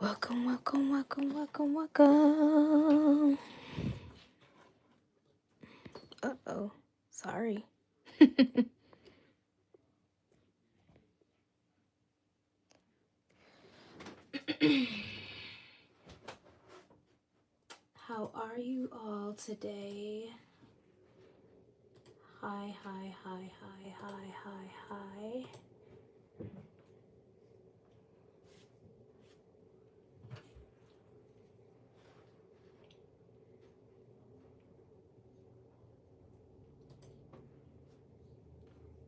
Welcome, welcome, welcome, welcome, welcome. Uh-oh, sorry. How are you all today? Hi, hi, hi, hi, hi, hi, hi.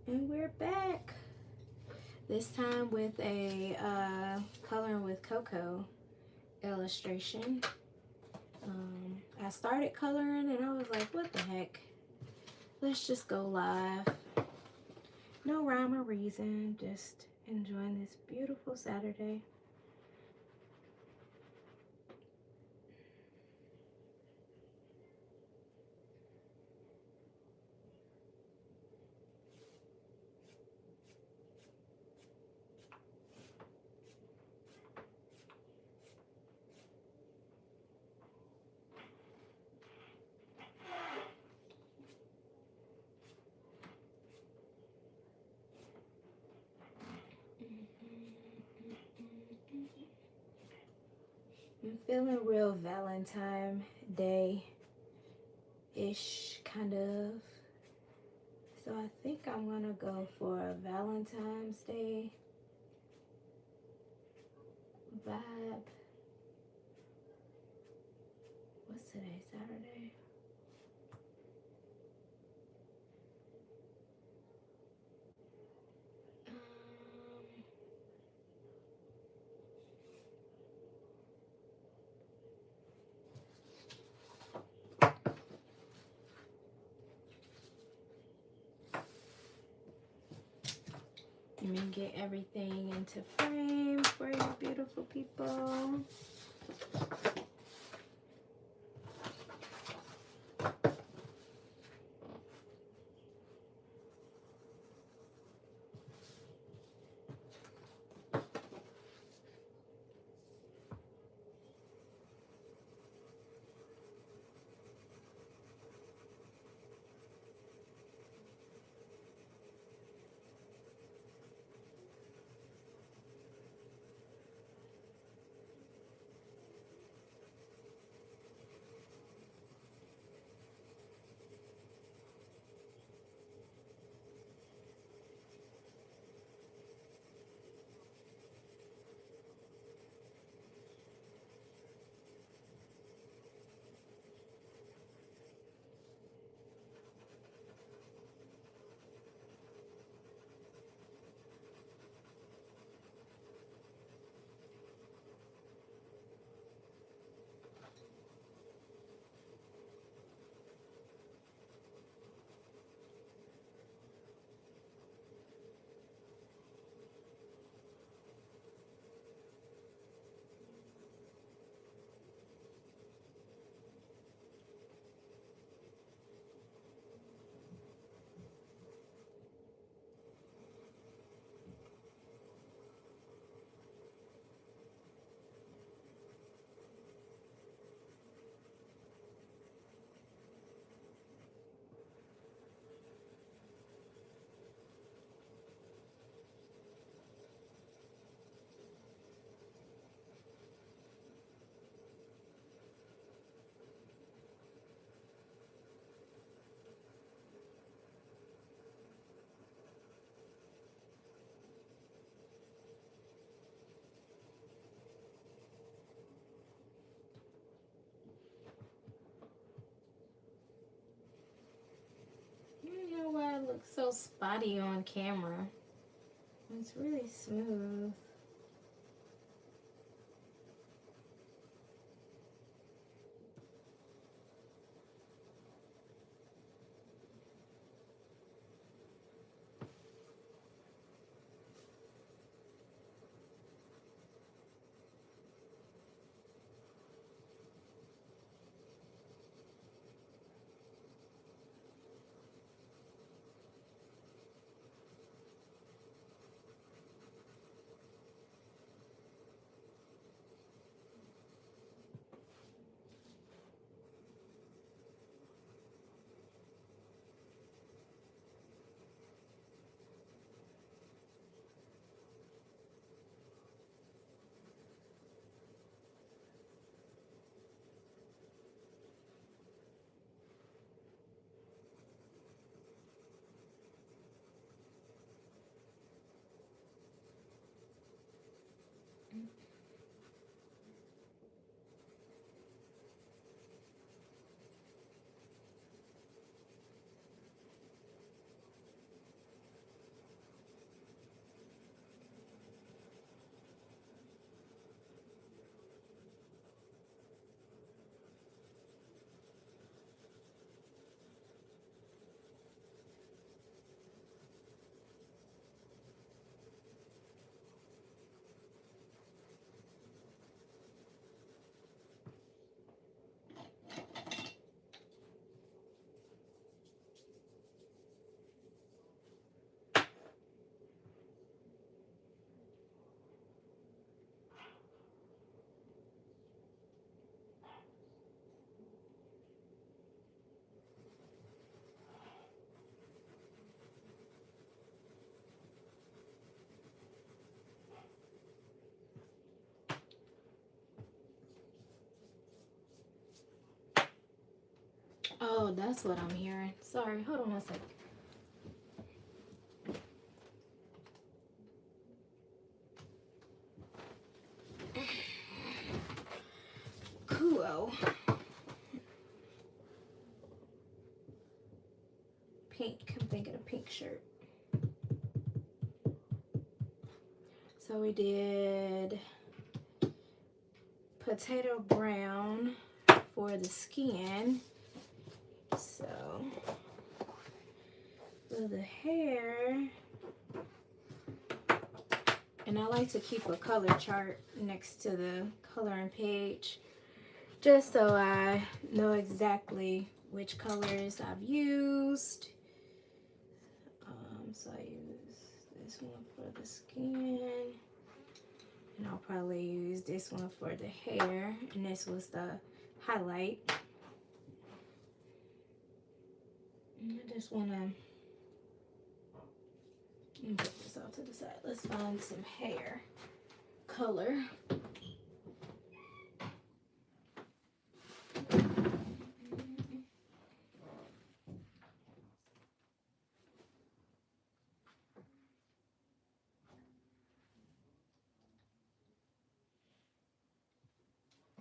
And we're back. This time with a coloring with Coco illustration. I started coloring and I was like, what the heck? Let's just go live. No rhyme or reason, just enjoying this beautiful Saturday. I'm feeling real Valentine Day-ish, kind of. So I think I'm gonna go for a Valentine's Day vibe. What's today, Saturday? Let me get everything into frame for you beautiful people. You know why it looks so spotty on camera? It's really smooth. Oh, that's what I'm hearing. Sorry, hold on one sec. Cool. Pink. I'm thinking a pink shirt. So we did potato brown for the skin. So for the hair, and I like to keep a color chart next to the coloring page just so I know exactly which colors I've used. So I use this one for the skin, and I'll probably use this one for the hair, and this was the highlight. And I just want to put this off to the side. Let's find some hair color.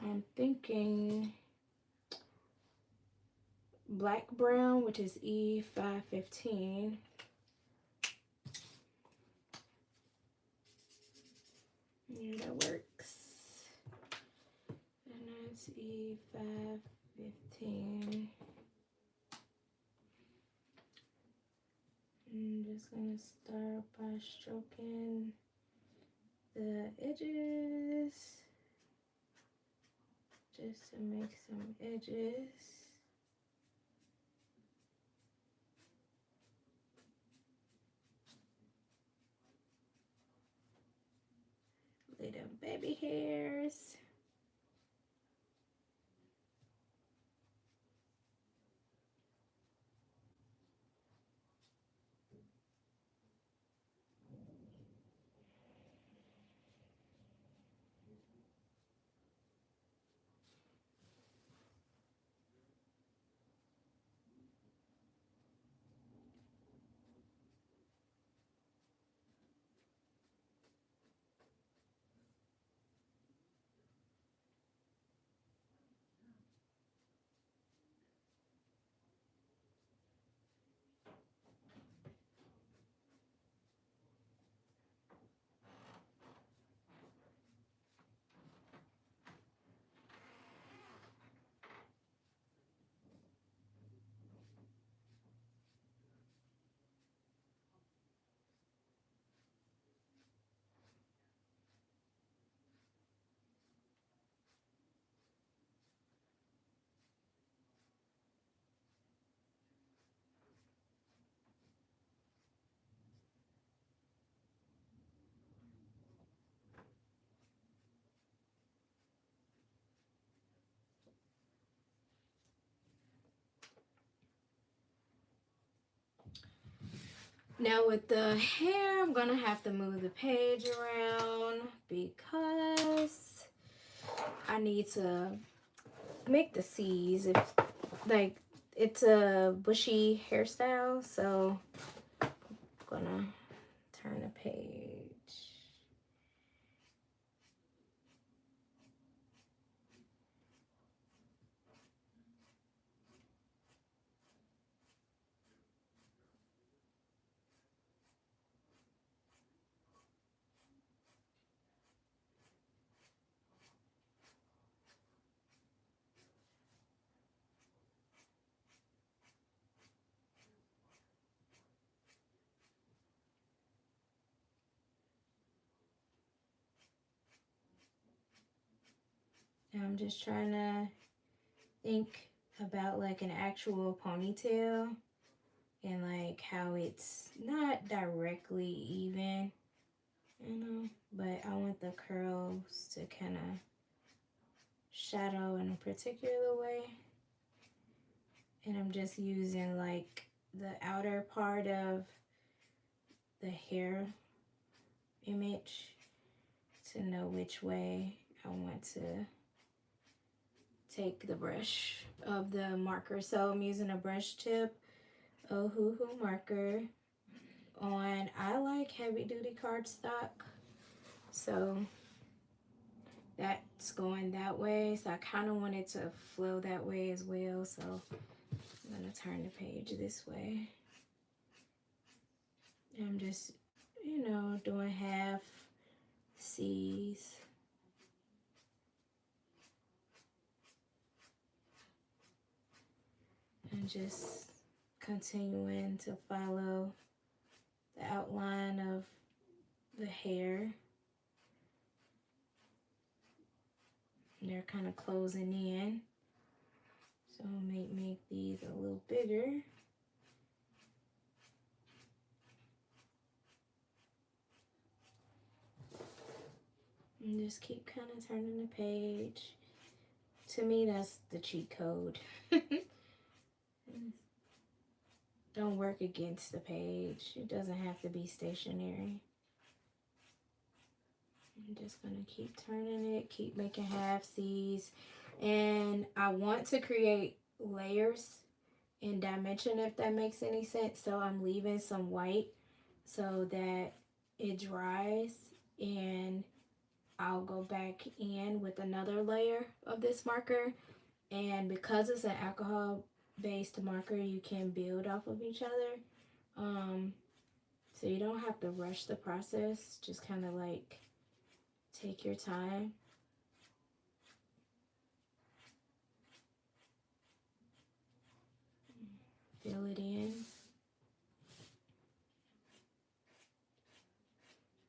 I'm thinking black brown, which is E515. Yeah, that works. And that's E515. I'm just gonna start by stroking the edges just to make some edges. Little baby hairs. Now with the hair, I'm gonna have to move the page around because I need to make the C's. If like it's a bushy hairstyle, so I'm gonna turn the page. And I'm just trying to think about like an actual ponytail and like how it's not directly even, you know, but I want the curls to kind of shadow in a particular way. And I'm just using like the outer part of the hair image to know which way I want to take the brush of the marker. So I'm using a brush tip Ohuhu marker on, I like heavy duty cardstock, so that's going that way. So I kind of want it to flow that way as well. So I'm gonna turn the page this way. I'm just, you know, doing half C's. And just continuing to follow the outline of the hair. They're kind of closing in. So I may make these a little bigger. And just keep kind of turning the page. To me, that's the cheat code. Don't work against the page. It doesn't have to be stationary. I'm just gonna keep turning it, keep making half C's. And I want to create layers in dimension, if that makes any sense. So I'm leaving some white so that it dries, and I'll go back in with another layer of this marker. And because it's an alcohol based marker, you can build off of each other. So you don't have to rush the process, just kind of like take your time. Fill it in.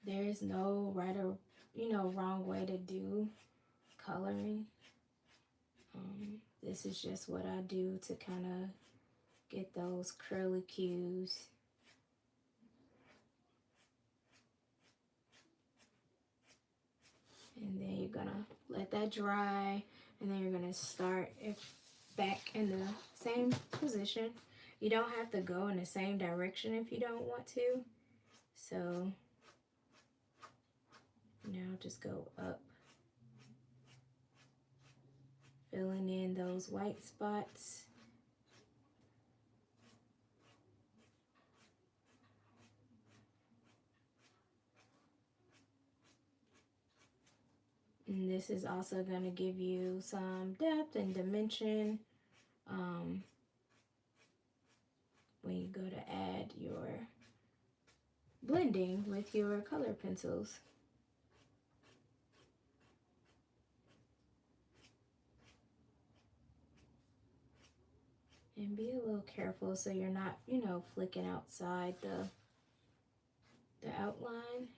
There is no right or, wrong way to do coloring. This is just what I do to kind of get those curly cues. And then you're gonna let that dry, and then you're gonna start back in the same position. You don't have to go in the same direction if you don't want to. So now just go up, filling in those white spots. And this is also going to give you some depth and dimension when you go to add your blending with your color pencils. And be a little careful so you're not, flicking outside the outline.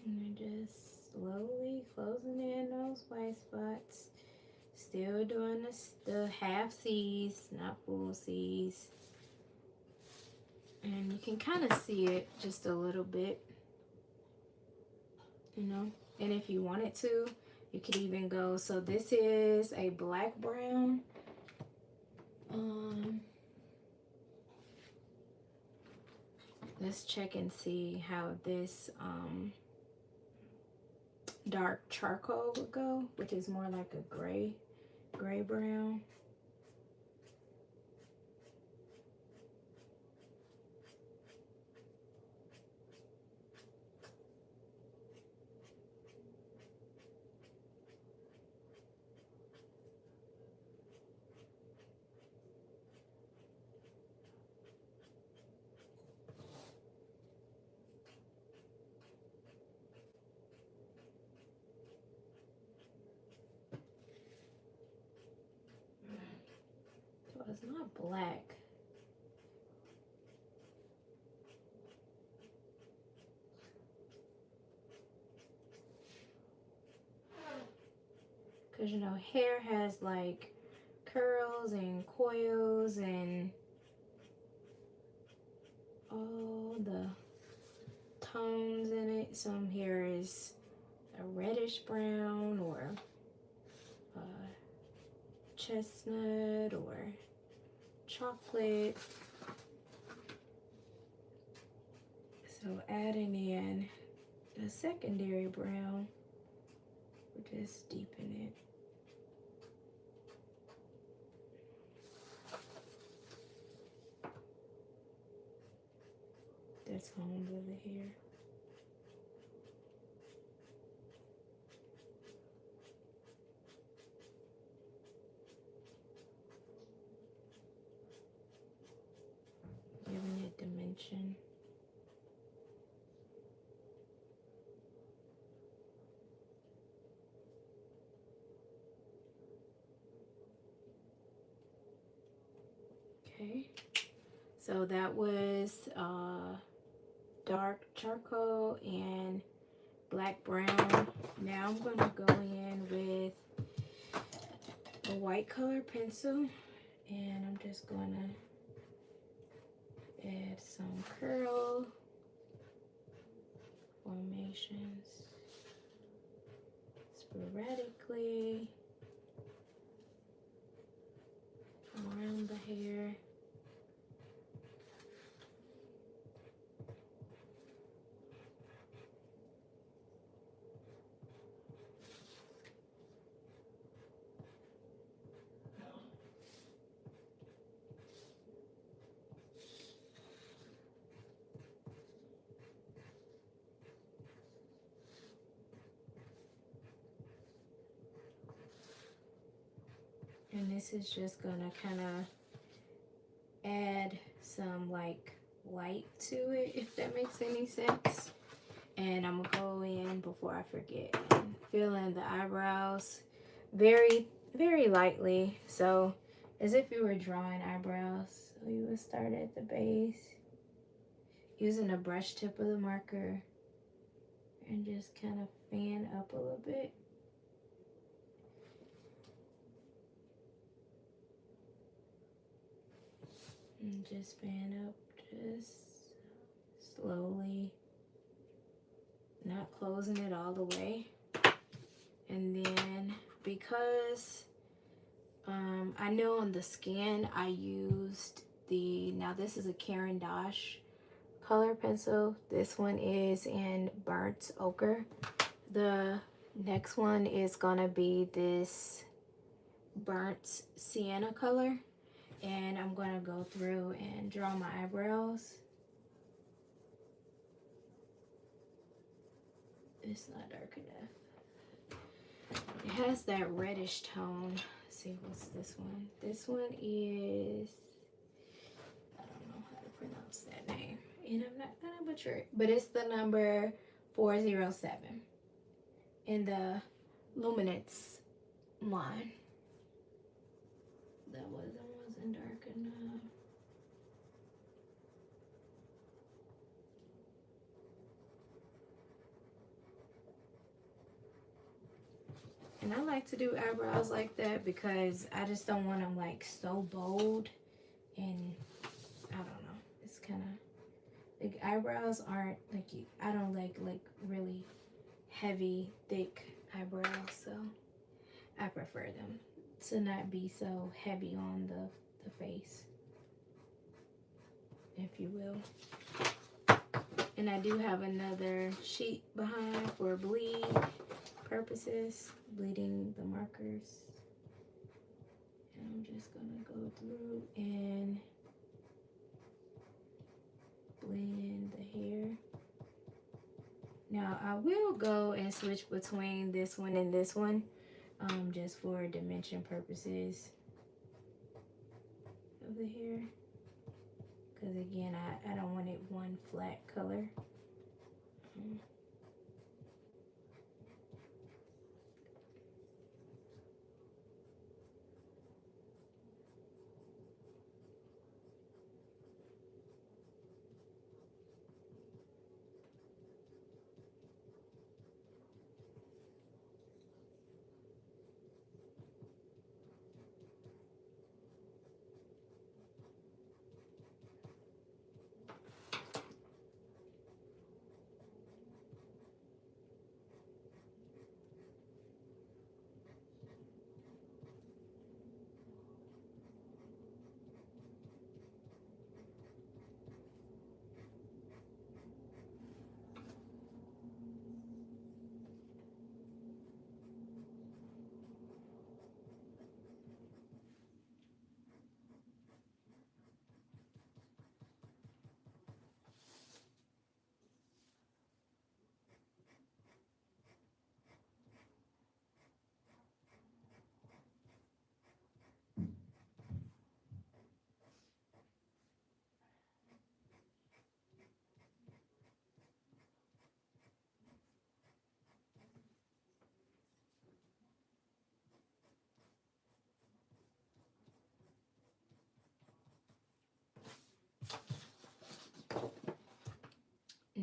And just slowly closing in those white spots. Still doing the half C's, not full C's. And you can kind of see it just a little bit, And if you wanted to, you could even go, so this is a black brown. Let's check and see how this dark charcoal would go, which is more like a gray brown. So it's not black. Because, you know, hair has like curls and coils and all the tones in it. Some hair is a reddish brown or chestnut or chocolate. So adding in the secondary brown will just deepen it. The tones of the hair. Giving it dimension. Okay, so that was dark charcoal and black brown. Now I'm gonna go in with a white color pencil, and I'm just gonna add some curl formations sporadically around the hair. And this is just gonna kind of add some like light to it, if that makes any sense. And I'm gonna go in before I forget and fill in the eyebrows very, very lightly. So as if you were drawing eyebrows. So you would start at the base using the brush tip of the marker and just kind of fan up a little bit. And just fan up just slowly, not closing it all the way. And then because I know on the skin I used now this is a Caran d'Ache color pencil. This one is in burnt ochre. The next one is gonna be this burnt sienna color. And I'm gonna go through and draw my eyebrows. It's not dark enough. It has that reddish tone. Let's see, what's this one? This one is, I don't know how to pronounce that name. And I'm not gonna butcher it. But it's the number 407 in the luminance line. That wasn't dark enough. And I like to do eyebrows like that because I just don't want them like so bold, and I don't know. It's kind of like eyebrows aren't like I don't like really heavy, thick eyebrows, so I prefer them to not be so heavy on the face, if you will. And I do have another sheet behind for bleed purposes, bleeding the markers. And I'm just gonna go through and blend in the hair. Now I will go and switch between this one and this one, just for dimension purposes of the hair, because again I don't want it one flat color.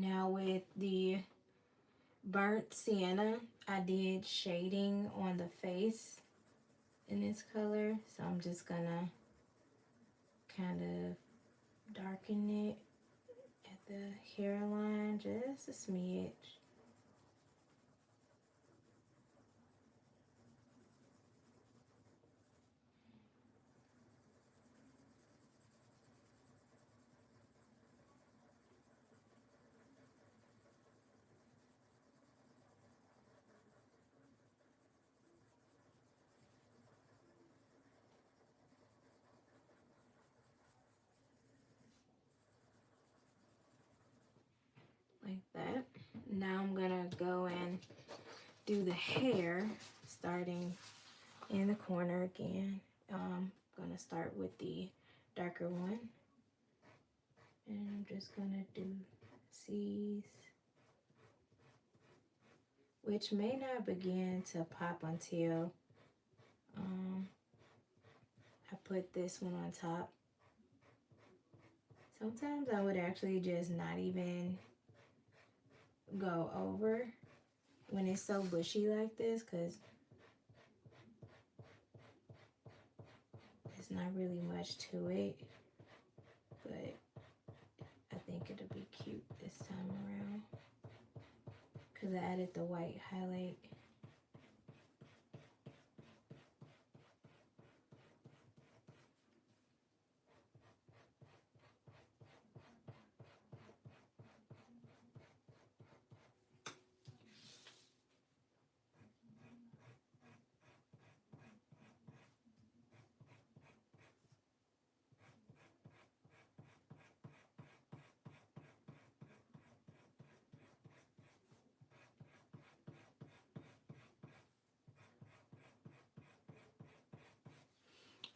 Now with the burnt sienna, I did shading on the face in this color, so I'm just gonna kind of darken it at the hairline just a smidge. Like that. Now I'm gonna go and do the hair, starting in the corner again. I'm gonna start with the darker one, and I'm just gonna do C's, which may not begin to pop until I put this one on top. Sometimes I would actually just not even go over when it's so bushy like this, because it's not really much to it, but I think it'll be cute this time around because I added the white highlight.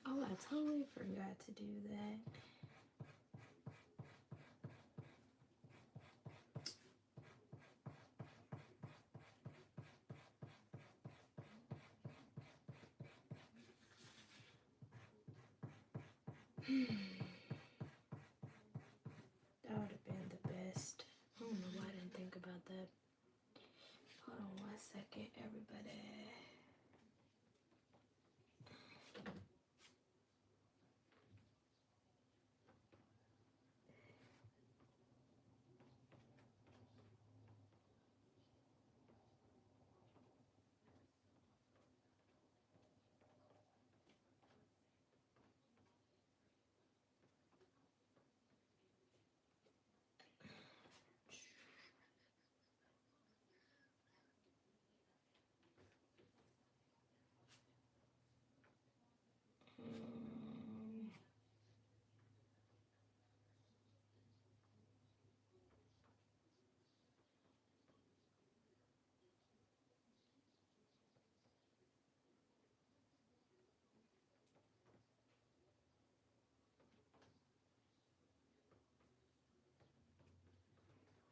Oh, I totally forgot to do that. That would have been the best. I don't know why I didn't think about that. Hold on 1 second, everybody.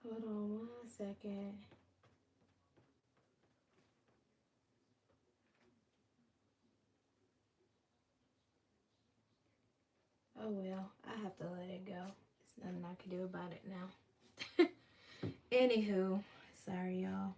Hold on 1 second. Oh well, I have to let it go. There's nothing I can do about it now. Anywho, sorry y'all.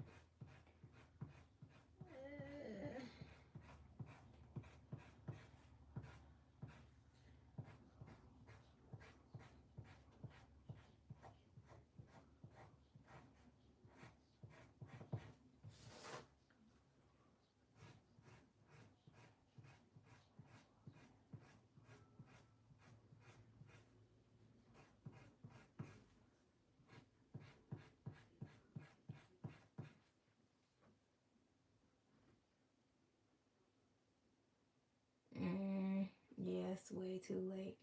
Yeah, it's way too late.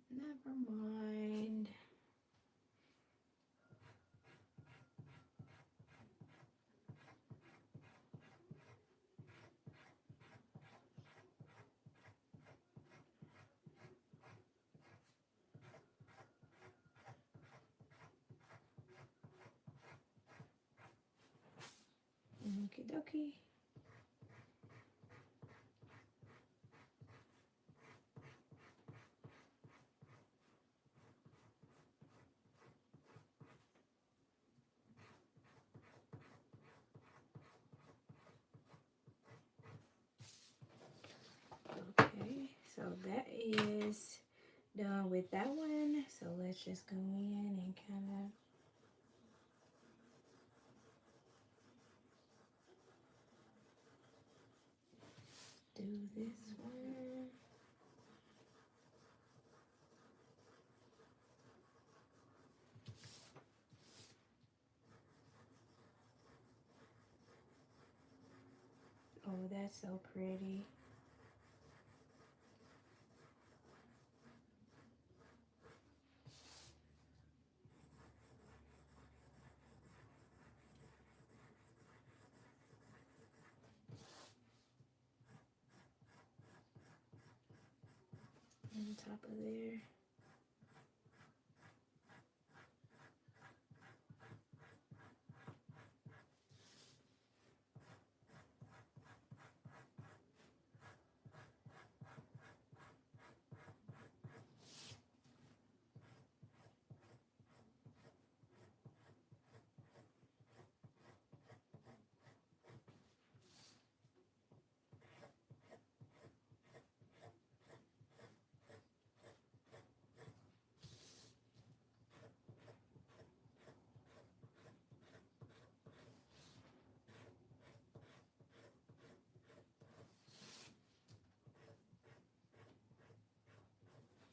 Never mind. Okie dokie. So that is done with that one. So let's just go in and kind of do this one. Oh, that's so pretty. On top of there.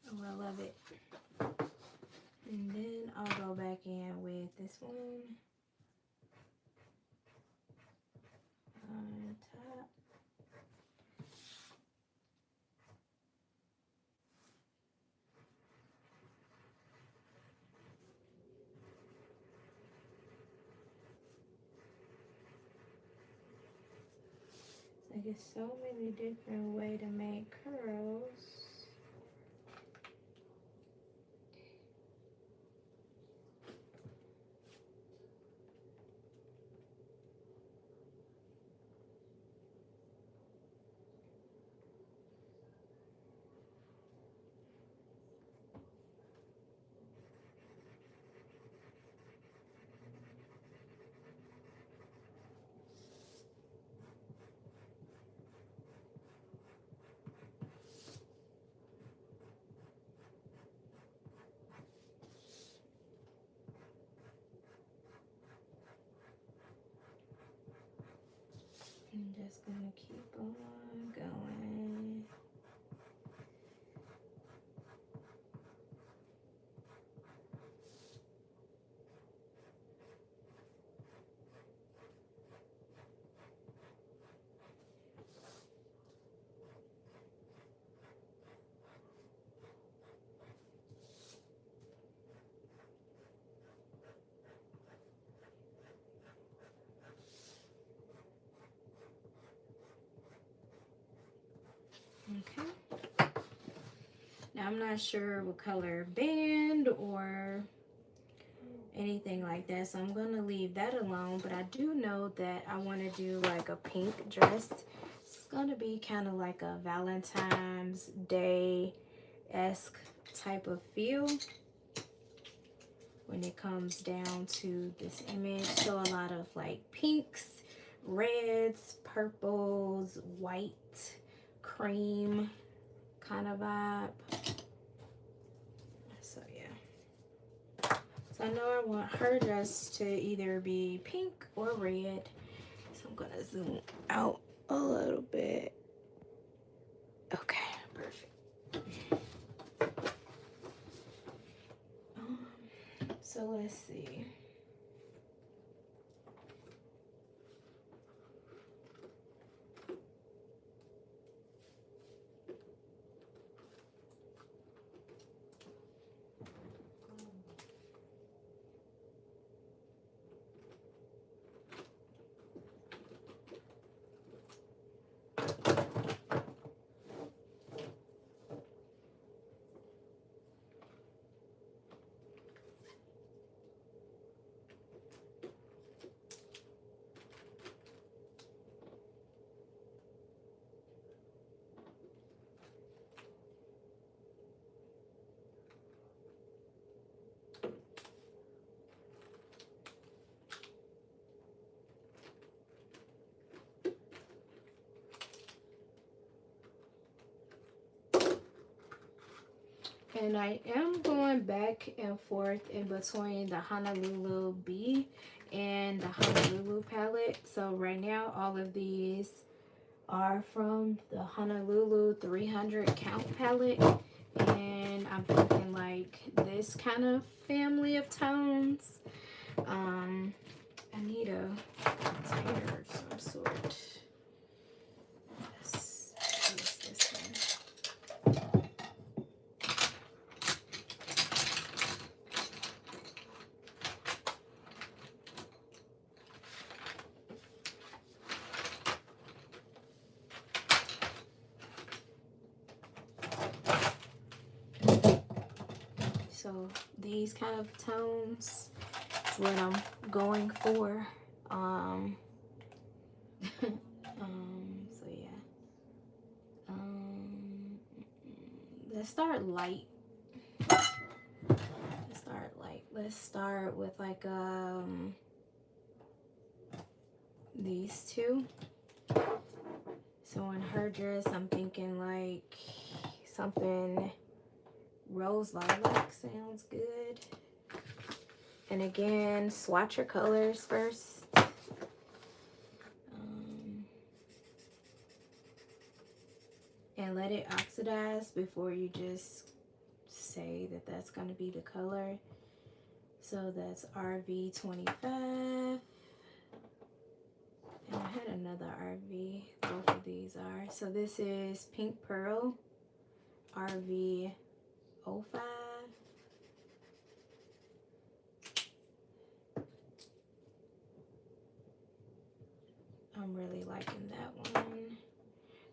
Oh, I love it. And then I'll go back in with this one on top. Like it's so many different ways to make curls. I'm just gonna keep on going. Okay. Now I'm not sure what color band or anything like that, so I'm gonna leave that alone. But I do know that I want to do like a pink dress. It's gonna be kind of like a Valentine's Day-esque type of feel when it comes down to this image. So a lot of like pinks, reds, purples, white, cream kind of vibe. So yeah. So I know I want her dress to either be pink or red. So I'm gonna zoom out a little bit. Okay, perfect. So let's see. And I am going back and forth in between the Honolulu B and the Honolulu palette. So right now, all of these are from the Honolulu 300 count palette. And I'm thinking like this kind of family of tones. I need a container of some sort. Let's use this one. So these kind of tones is what I'm going for. So yeah. Let's start light. Let's start with like these two. So in her dress, I'm thinking like something rose lilac sounds good. And again, swatch your colors first. And let it oxidize before you just say that that's going to be the color. So that's RV25. And I had another RV. Both of these are. So this is Pink Pearl, RV05. I'm really liking that one.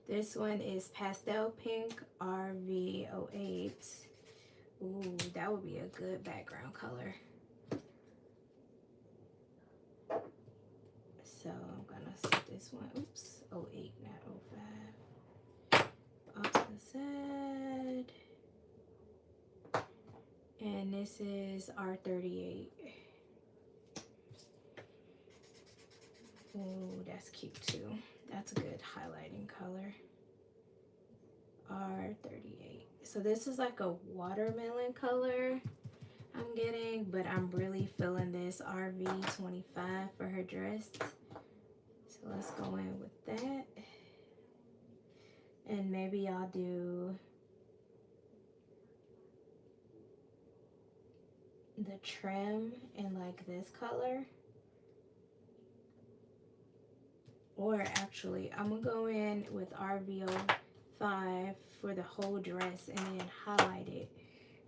This one is Pastel Pink, RV08. Ooh, that would be a good background color. So I'm gonna set this one, oops, 08, not 05. Off to the side. And this is R38. Ooh, that's cute too. That's a good highlighting color. R38. So this is like a watermelon color I'm getting, but I'm really feeling this RV25 for her dress. So let's go in with that. And maybe I'll do the trim in like this color. Or actually, I'm gonna go in with RV05 for the whole dress and then highlight it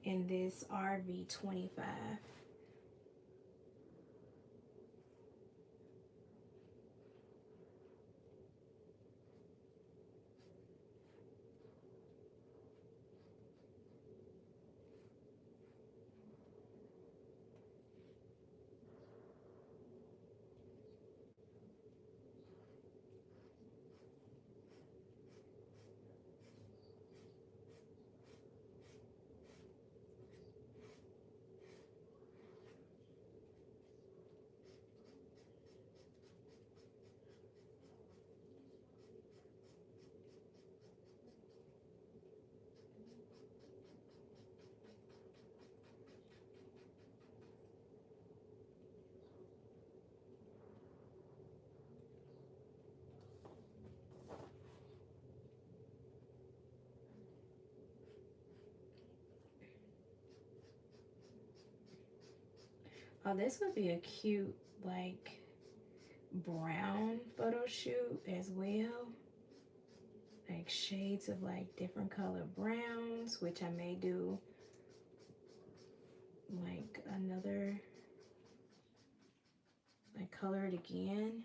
in this RV25. Oh, this would be a cute, like, brown photo shoot as well. Like shades of like different color browns, which I may do like another, like color it again.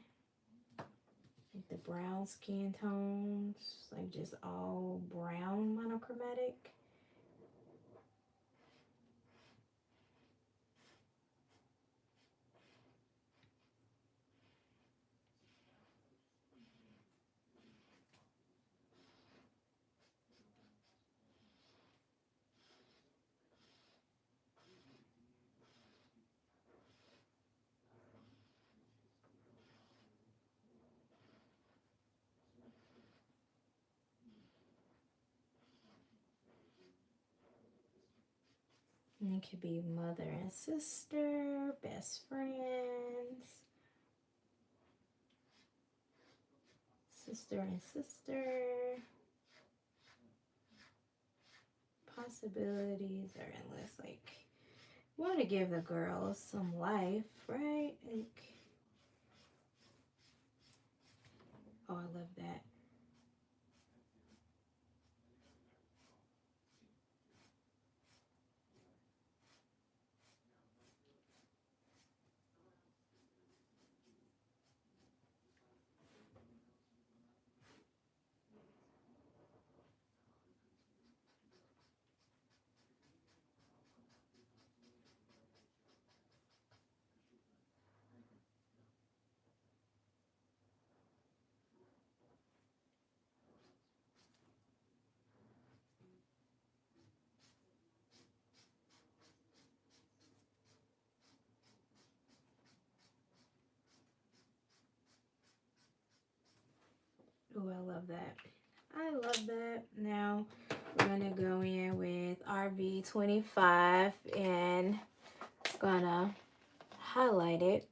Like the brown skin tones, like just all brown monochromatic. It could be mother and sister, best friends, sister and sister. Possibilities are endless. Like, you want to give the girls some life, right? Like, oh, I love that. Oh, I love that. I love that. Now we're gonna go in with RV25 and gonna highlight it.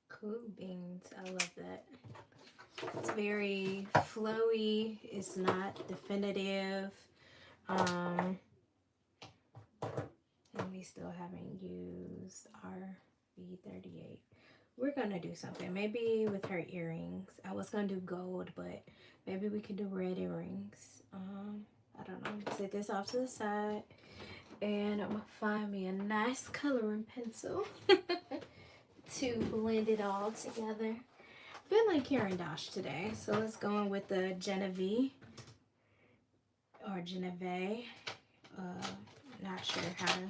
Cool beans. I love that. It's very flowy. It's not definitive. And we still haven't used our V38. We're gonna do something. Maybe with her earrings. I was gonna do gold, but maybe we could do red earrings. I don't know. Set this off to the side. And I'm gonna find me a nice coloring pencil to blend it all together. Feeling Karen Dosh today, so let's go in with the Genevieve or Geneve. Not sure how to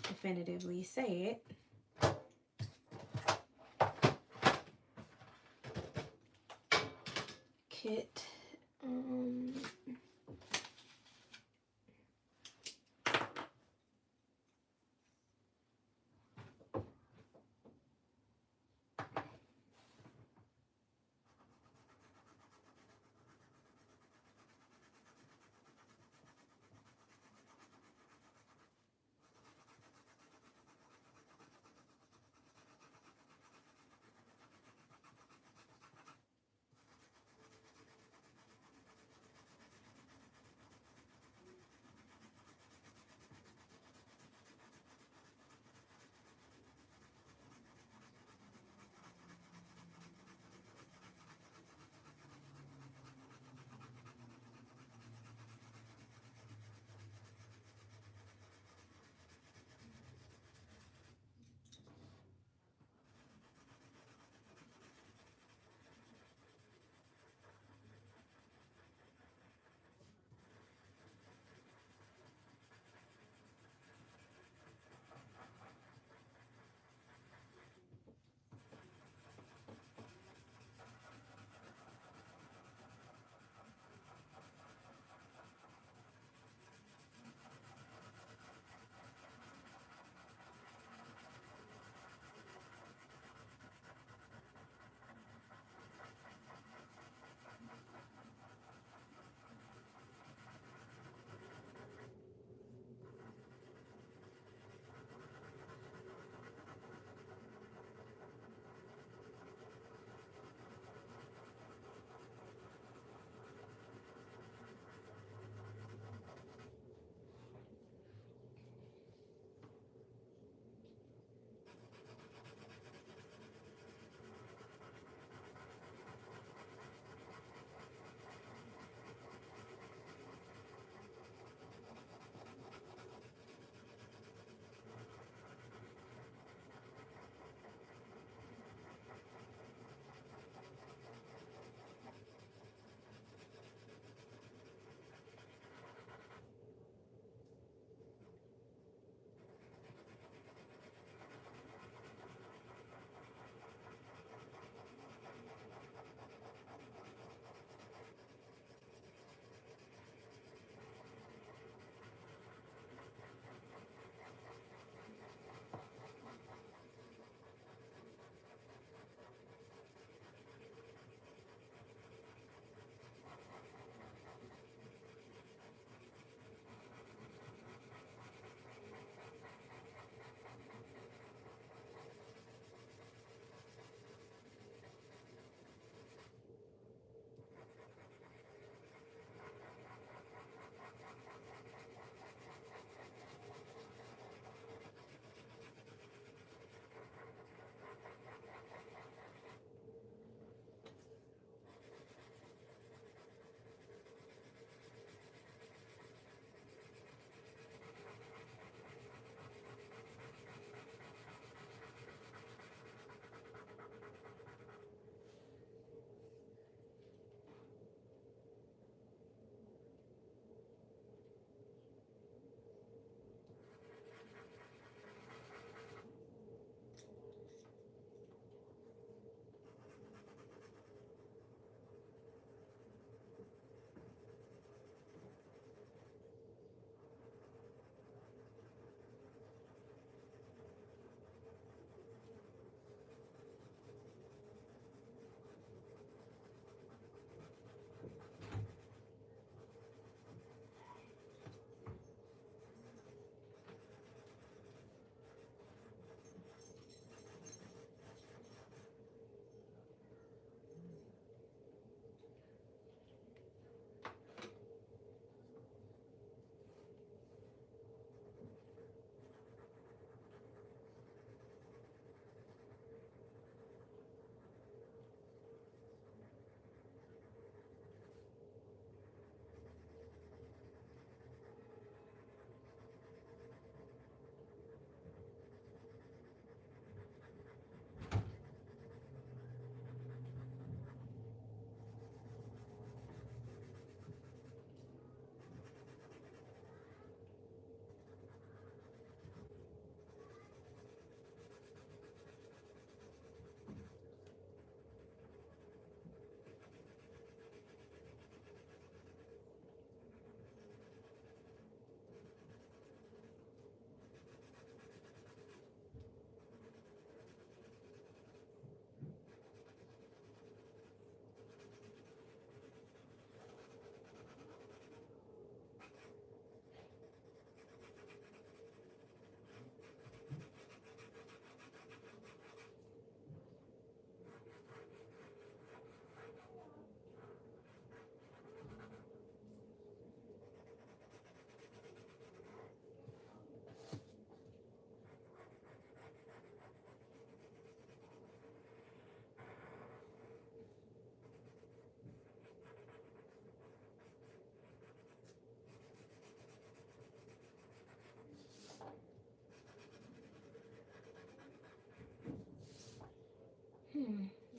definitively say it. Kit.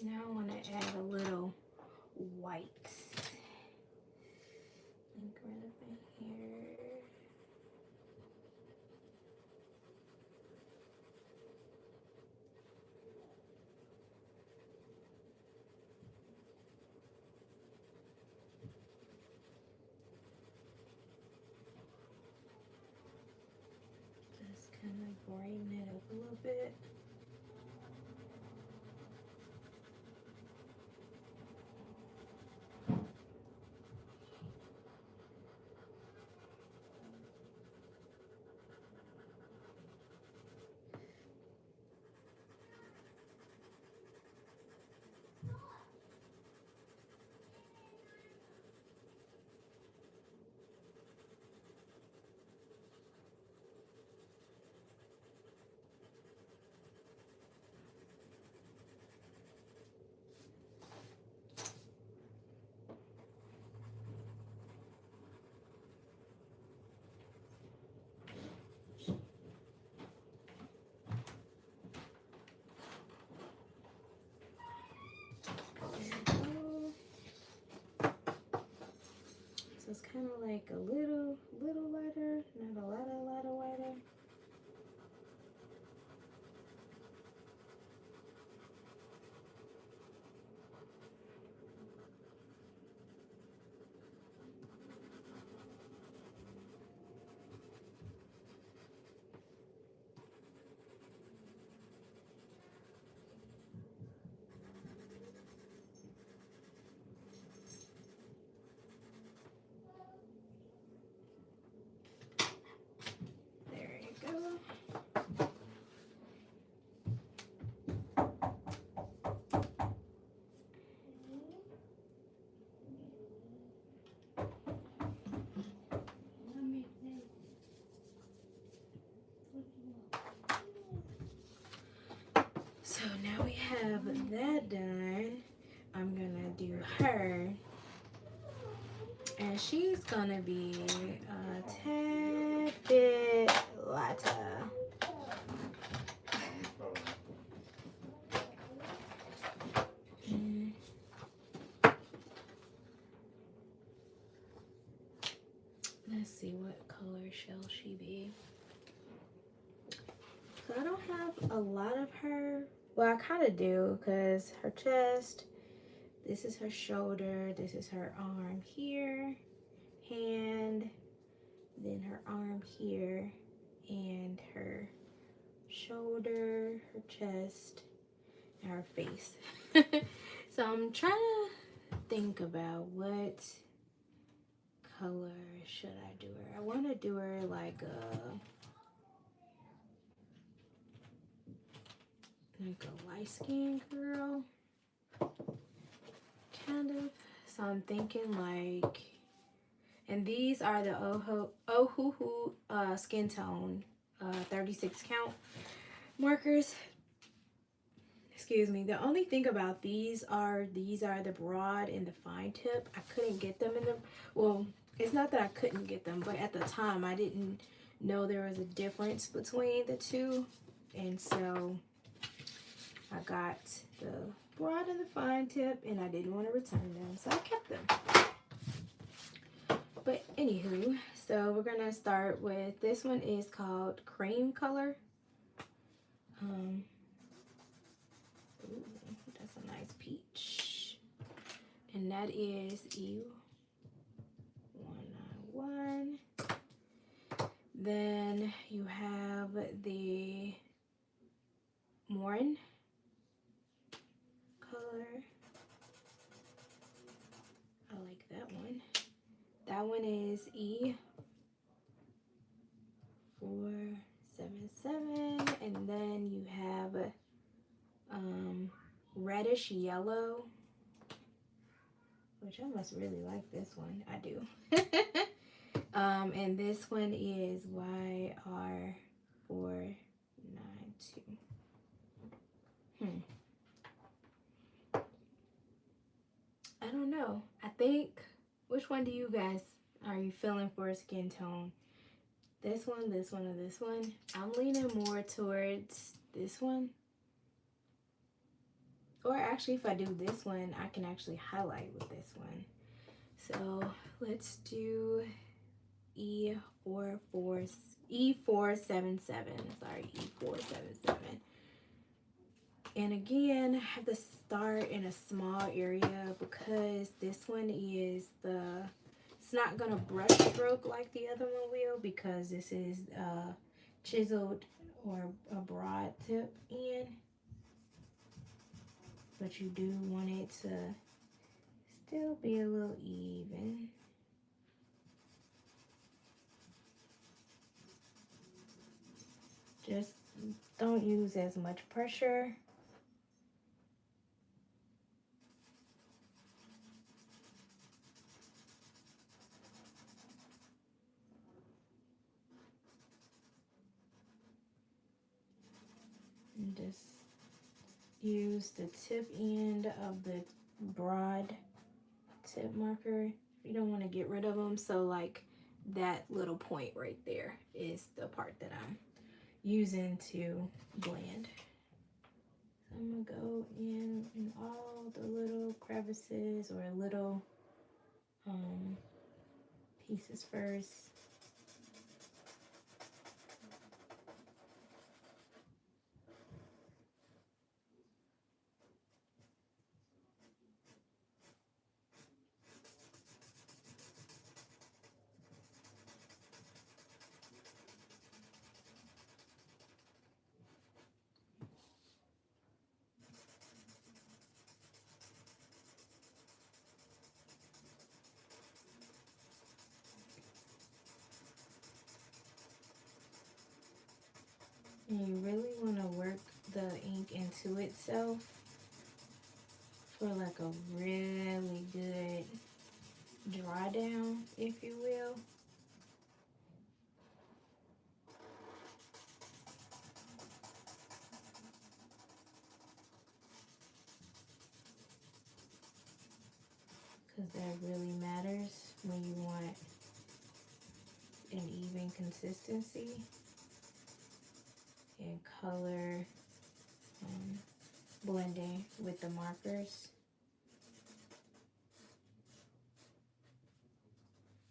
Now I want to add a little white. Like right up in here. Just kind of brighten it up a little bit. So it's kind of like a little lighter, not a lot of lighter. There you go. So now we have that done. I'm gonna do her, and she's gonna be a tad bit lighter. Let's see, what color shall she be? So I don't have a lot of her. Well, I kind of do, because her chest, this is her shoulder, this is her arm here, hand, then her arm here, and her shoulder, her chest, and her face. So I'm trying to think about what color should I do her. I want to do her like a light skinned girl, kind of. So I'm thinking like, and these are the Ohuhu skin tone 36 count markers. Excuse me. The only thing about these are the broad and the fine tip. I couldn't get them in the, well, it's not that I couldn't get them, but at the time I didn't know there was a difference between the two, and so I got the broad and the fine tip, and I didn't want to return them, so I kept them. But anywho, so we're gonna start with, this one is called Cream Color. Ooh, that's a nice peach, and that is E191. Then you have the Morin color. I like that one. That one is E477, and then you have reddish yellow, which I must really like this one. I do. And this one is YR492. I don't know. I think, which one do you guys are you feeling for a skin tone? This one, or this one? I'm leaning more towards this one. Or actually, if I do this one, I can actually highlight with this one. So let's do E477. Sorry, E477. And again, I have to start in a small area because this one is it's not gonna brush stroke like the other one will, because this is chiseled or a broad tip in. But you do want it to still be a little even. Just don't use as much pressure. And just use the tip end of the broad tip marker. You don't want to get rid of them. So like that little point right there is the part that I'm using to blend. So I'm gonna go in all the little crevices or little pieces first. And you really want to work the ink into itself for like a really good dry down, if you will. Because that really matters when you want an even consistency and color blending with the markers.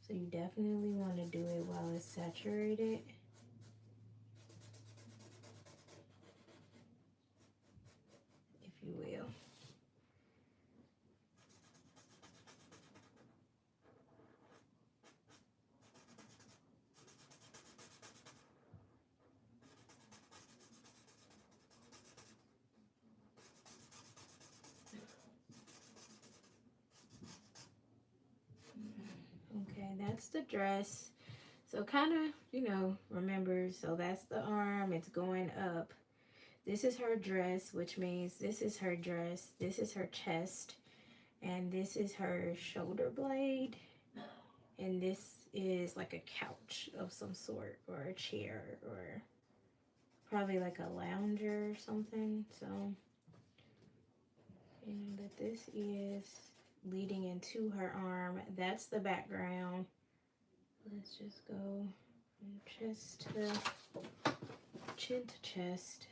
So you definitely want to do it while it's saturated. If you will. Okay, that's the dress. So kind of, you know, remember, so that's the arm, it's going up. This is her dress, which means this is her dress, this is her chest, and this is her shoulder blade. And this is like a couch of some sort, or a chair, or probably like a lounger or something. So, but this is leading into her arm. That's the background. Let's just go from chest to chin to chest.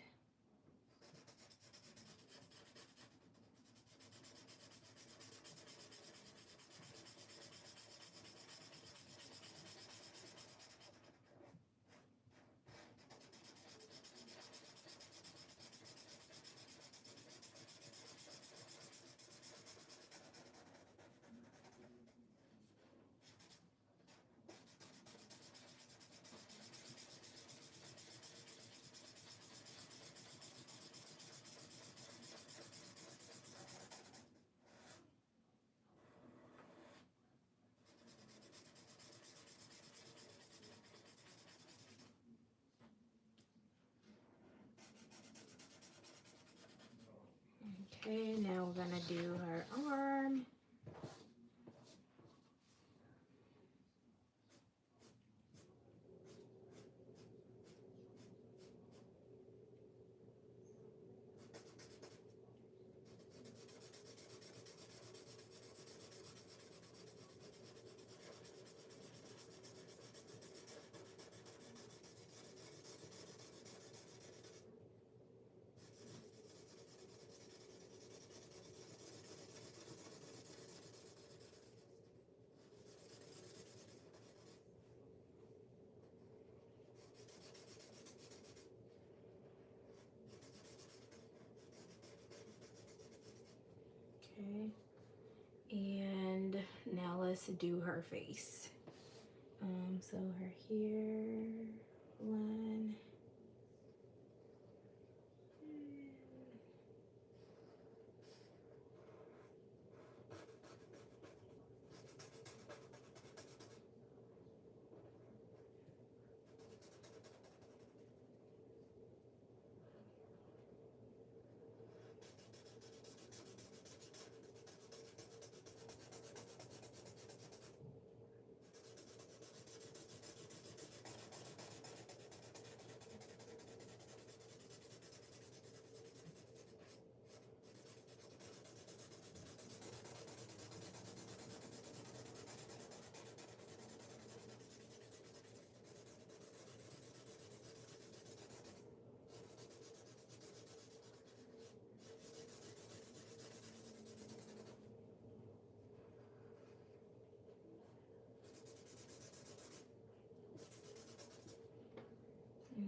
Okay, now we're gonna do her arm. Okay. And now let's do her face. So her hair line.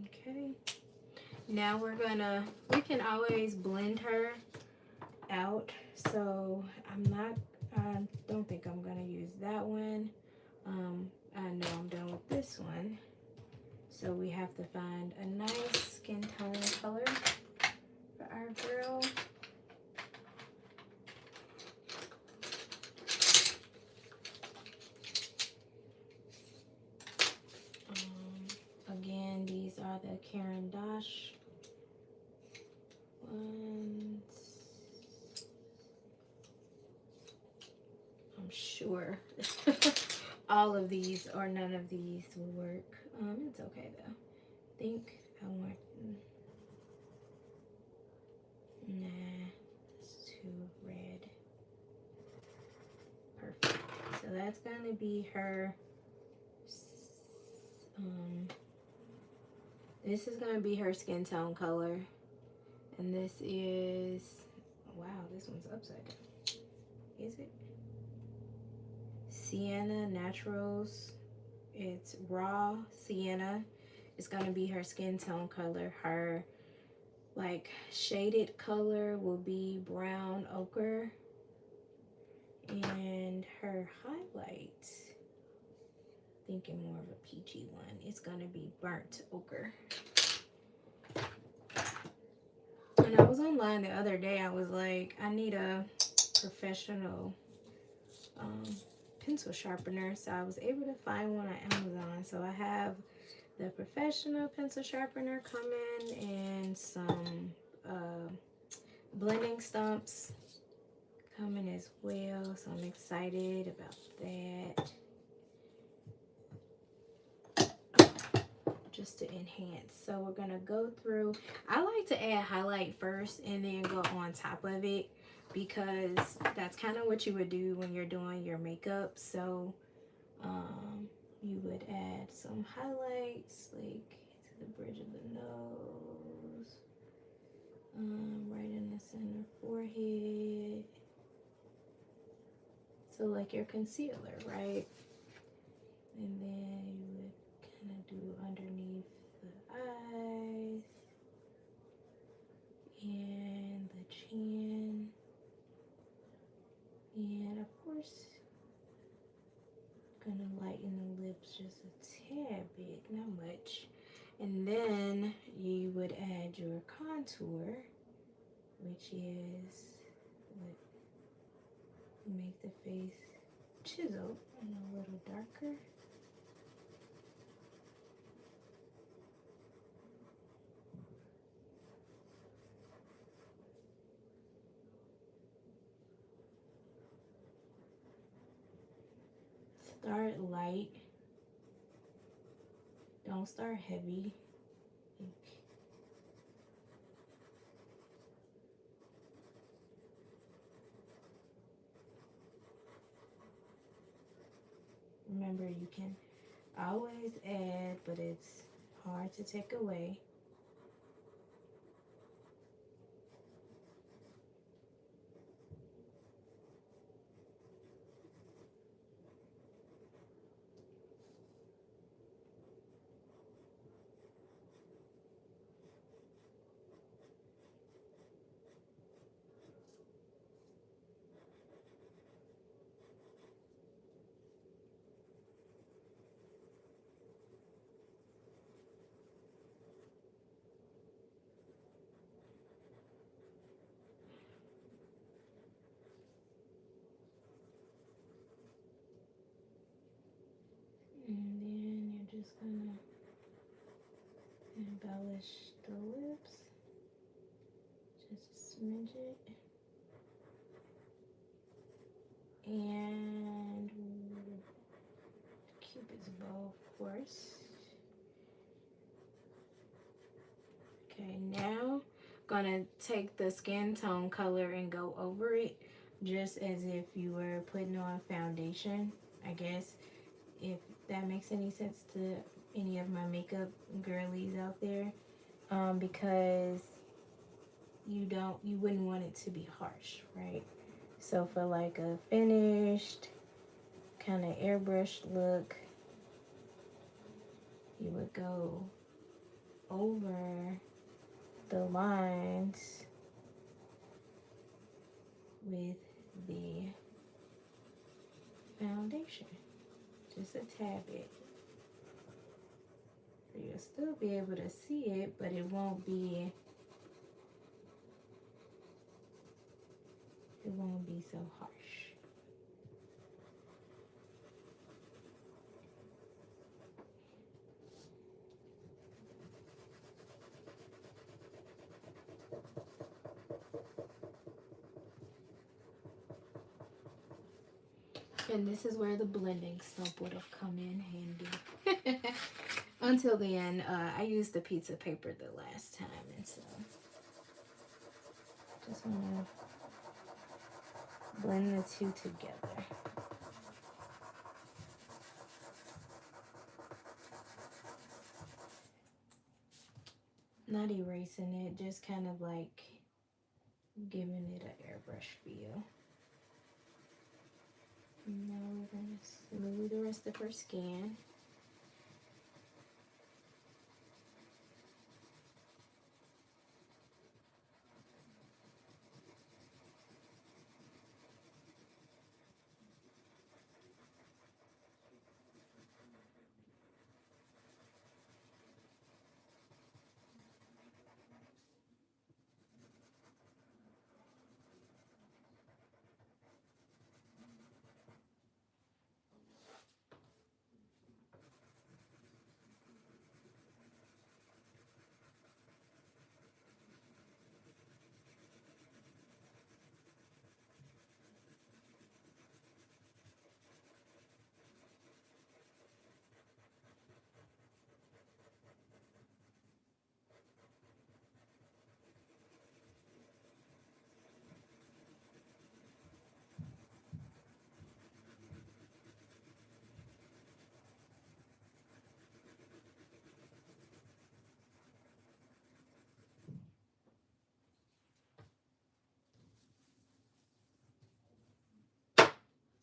Okay. Now we can always blend her out. So I don't think I'm gonna use that one. I know I'm done with this one. So we have to find a nice skin tone color for our girl. Again, these are the Karen Dosh ones. I'm sure all of these or none of these will work. It's okay though. I think I want, nah, it's too red. Perfect. So that's gonna be her, this is gonna be her skin tone color. And this is, wow, this one's upside down. Is it? Sienna Naturals. It's raw sienna. It's gonna be her skin tone color. Her like shaded color will be brown ochre. And her highlight, thinking more of a peachy one, it's gonna be burnt ochre. And I was online the other day, I was like, I need a professional pencil sharpener. So I was able to find one on Amazon. So I have the professional pencil sharpener coming and some blending stumps coming as well. So I'm excited about that. Just to enhance. So we're gonna go through, I like to add highlight first and then go on top of it, because that's kind of what you would do when you're doing your makeup. So you would add some highlights like to the bridge of the nose, right in the center forehead, so like your concealer, right? And then you would kind of do underneath the eyes and the chin, and of course gonna lighten the lips just a tad bit, not much. And then you would add your contour, which is what make the face chisel and a little darker. Start light. Don't start heavy. Remember, you can always add, but it's hard to take away. just gonna embellish the lips just a smidget. And Cupid's bow, of course. Okay, now gonna take the skin tone color and go over it just as if you were putting on foundation, I guess, if that makes any sense to any of my makeup girlies out there, because you wouldn't want it to be harsh, right? So for like a finished kind of airbrushed look, you would go over the lines with the foundation, just a tad bit. So you'll still be able to see it, but it won't be so harsh. And this is where the blending soap would have come in handy. Until the end, I used the pizza paper the last time, and so just want to blend the two together. Not erasing it, just kind of like giving it an airbrush feel. Now we're going to smooth the rest of her skin.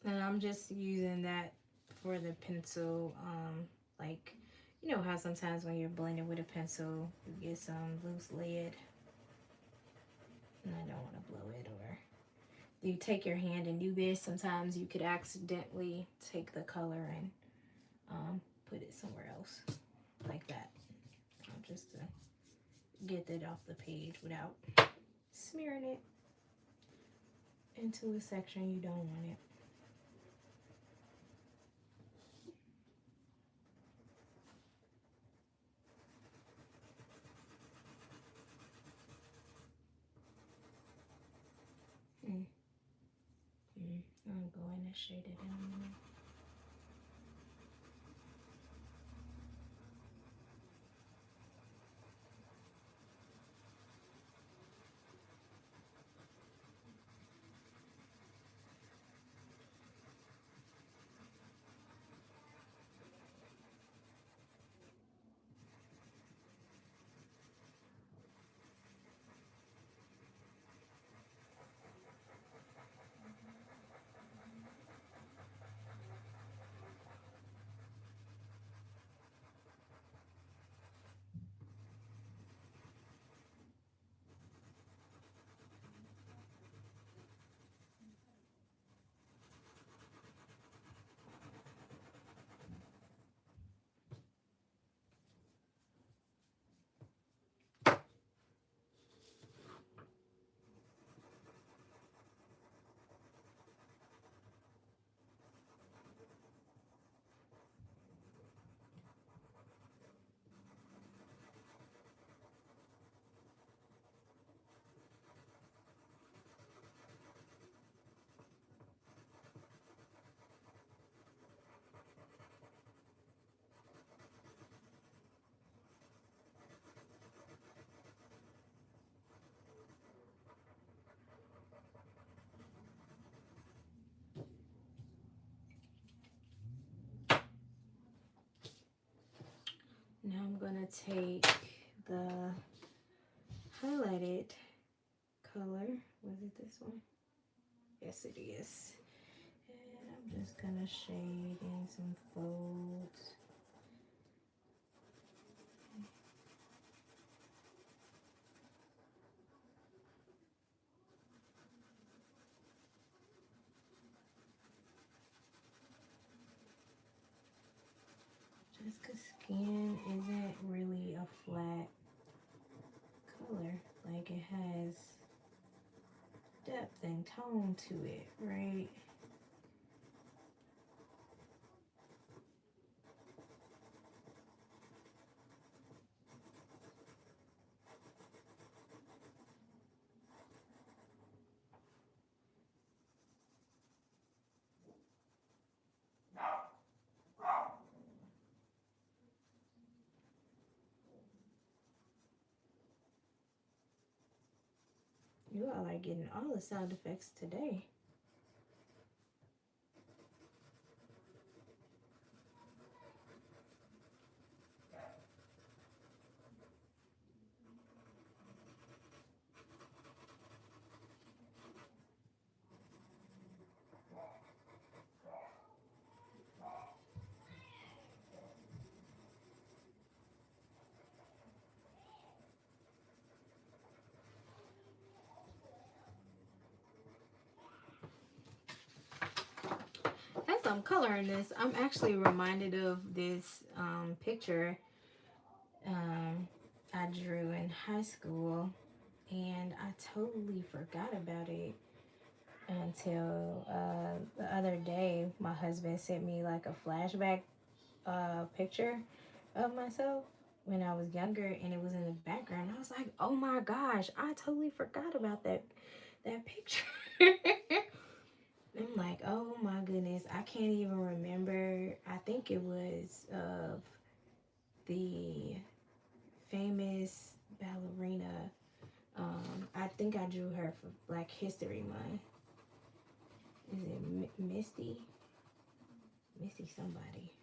And I'm just using that for the pencil, like, you know how sometimes when you're blending with a pencil, you get some loose lead, and I don't want to blow it, or you take your hand and do this, sometimes you could accidentally take the color and put it somewhere else, like that, just to get it off the page without smearing it into a section you don't want it. I'm going to shade it in. gonna take the highlighted color. Was it this one? Yes, it is. And I'm just gonna shade in some folds. Just because skin isn't really a flat color, like it has depth and tone to it, right? You all are getting all the sound effects today. As I'm coloring this, I'm actually reminded of this picture I drew in high school, and I totally forgot about it until the other day. My husband sent me like a flashback picture of myself when I was younger, and it was in the background. I was like, oh my gosh, I totally forgot about that picture. I'm like, oh my goodness, I can't even remember. I think it was of the famous ballerina. I think I drew her for Black History Month. Is it Misty? Misty somebody.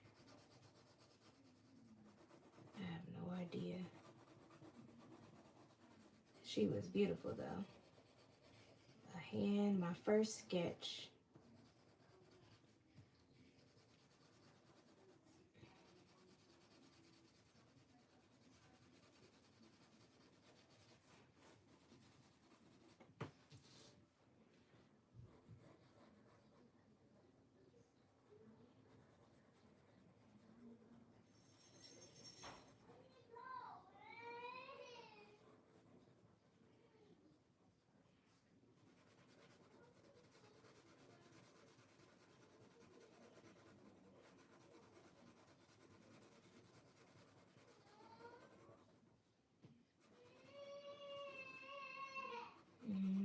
I have no idea. She was beautiful though. A hand, my first sketch.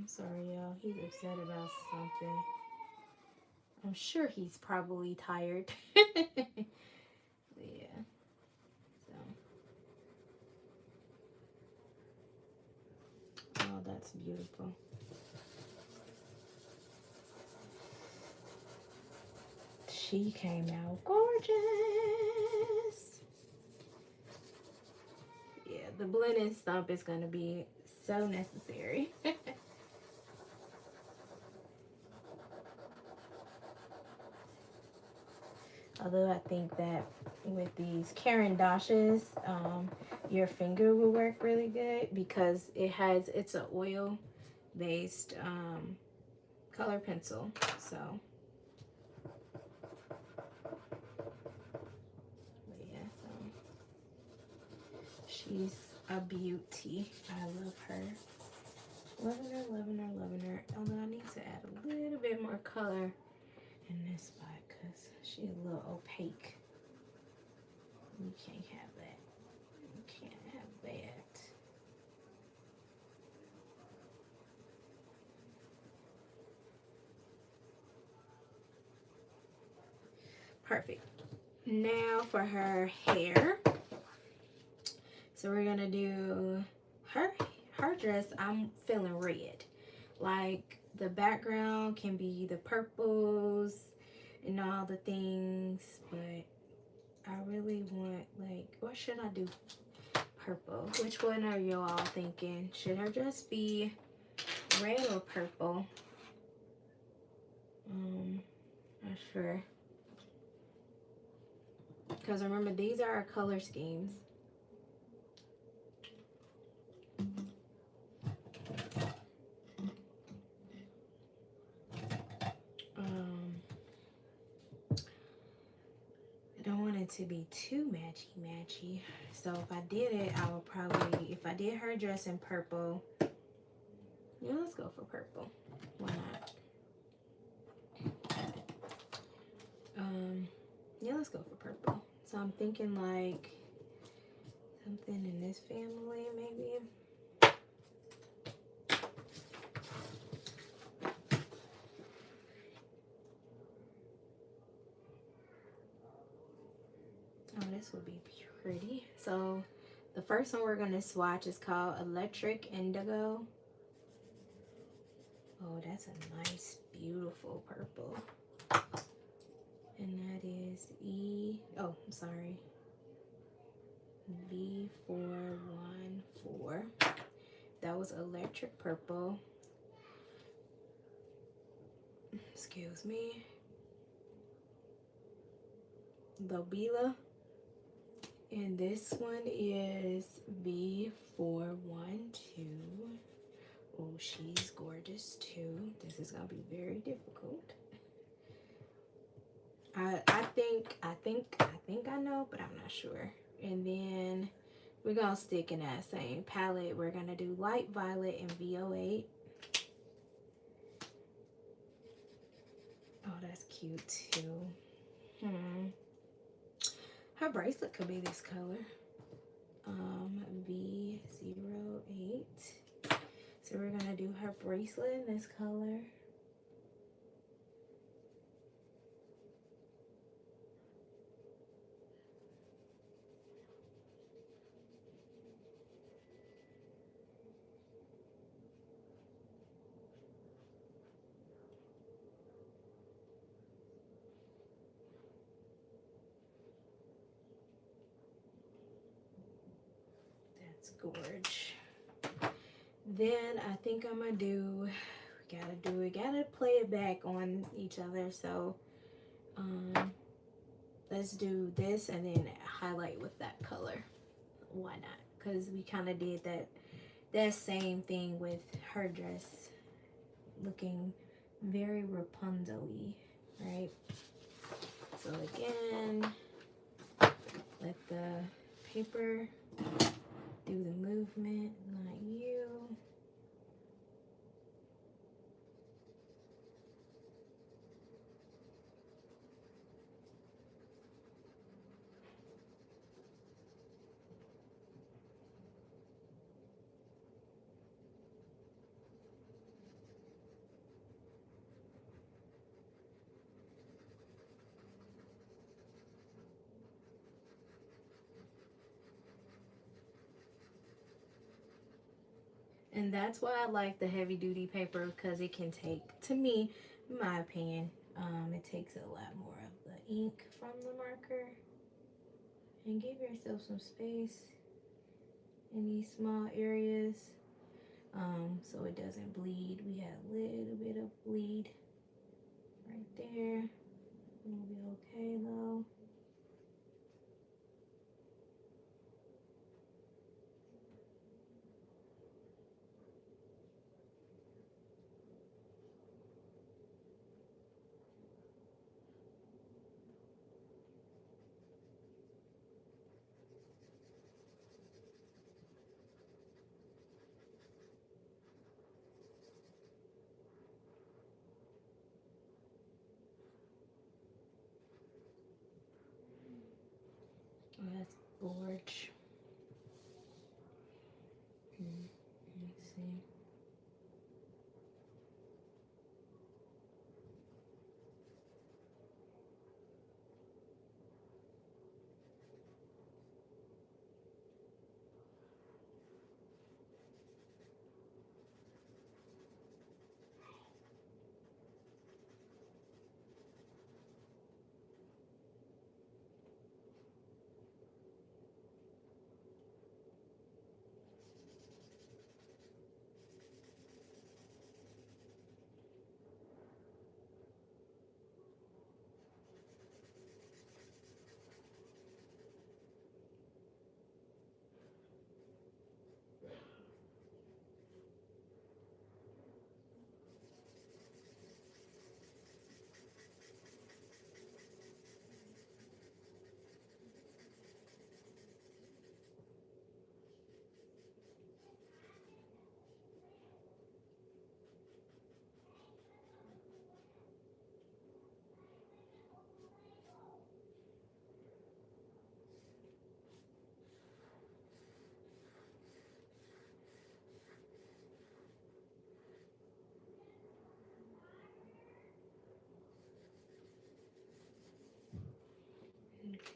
Sorry, y'all. He's upset about something. I'm sure he's probably tired. Yeah. So. Oh, that's beautiful. She came out gorgeous. Yeah, the blending stump is going to be so necessary. Although I think that with these Caran d'Aches, your finger will work really good because it's an oil based color pencil. So yeah, so she's a beauty. I love her. Loving her, loving her, loving her. Although I need to add a little bit more color in this spot because she's a little opaque. You can't have that. You can't have that. Perfect. Now for her hair. So we're gonna do her dress. I'm feeling red. Like the background can be the purples and all the things, but I really want, like, what should I do? purple. Which one are you all thinking? Should her dress be red or purple? Not sure. Because remember, these are our color schemes. I don't want it to be too matchy. So if I did it, I would probably, if I did her dress in purple, yeah, let's go for purple. Why not? Yeah, let's go for purple. So I'm thinking like something in this family, maybe. Oh, this would be pretty. So the first one we're going to swatch is called Electric Indigo. Oh, that's a nice, beautiful purple. And that is V414. That was Electric Purple. Excuse me. Lobila. And this one is V412. Oh, she's gorgeous too. This is gonna be very difficult. I think I know, but I'm not sure. And then we're gonna stick in that same palette. We're gonna do Light Violet and V08. Oh, that's cute too. Her bracelet could be this color. V08. So we're gonna do her bracelet in this color. That's gorge. Then I think I'm gonna do, we gotta play it back on each other. So let's do this and then highlight with that color. Why not? Because we kind of did that same thing with her dress, looking very Rapunzel-y, right? So again, let the paper do the movement, not you. And that's why I like the heavy duty paper, because it can take, to me, in my opinion, it takes a lot more of the ink from the marker. And give yourself some space in these small areas, so it doesn't bleed. We had a little bit of bleed right there. It'll be okay though. Oh, that's gorge. Let's see.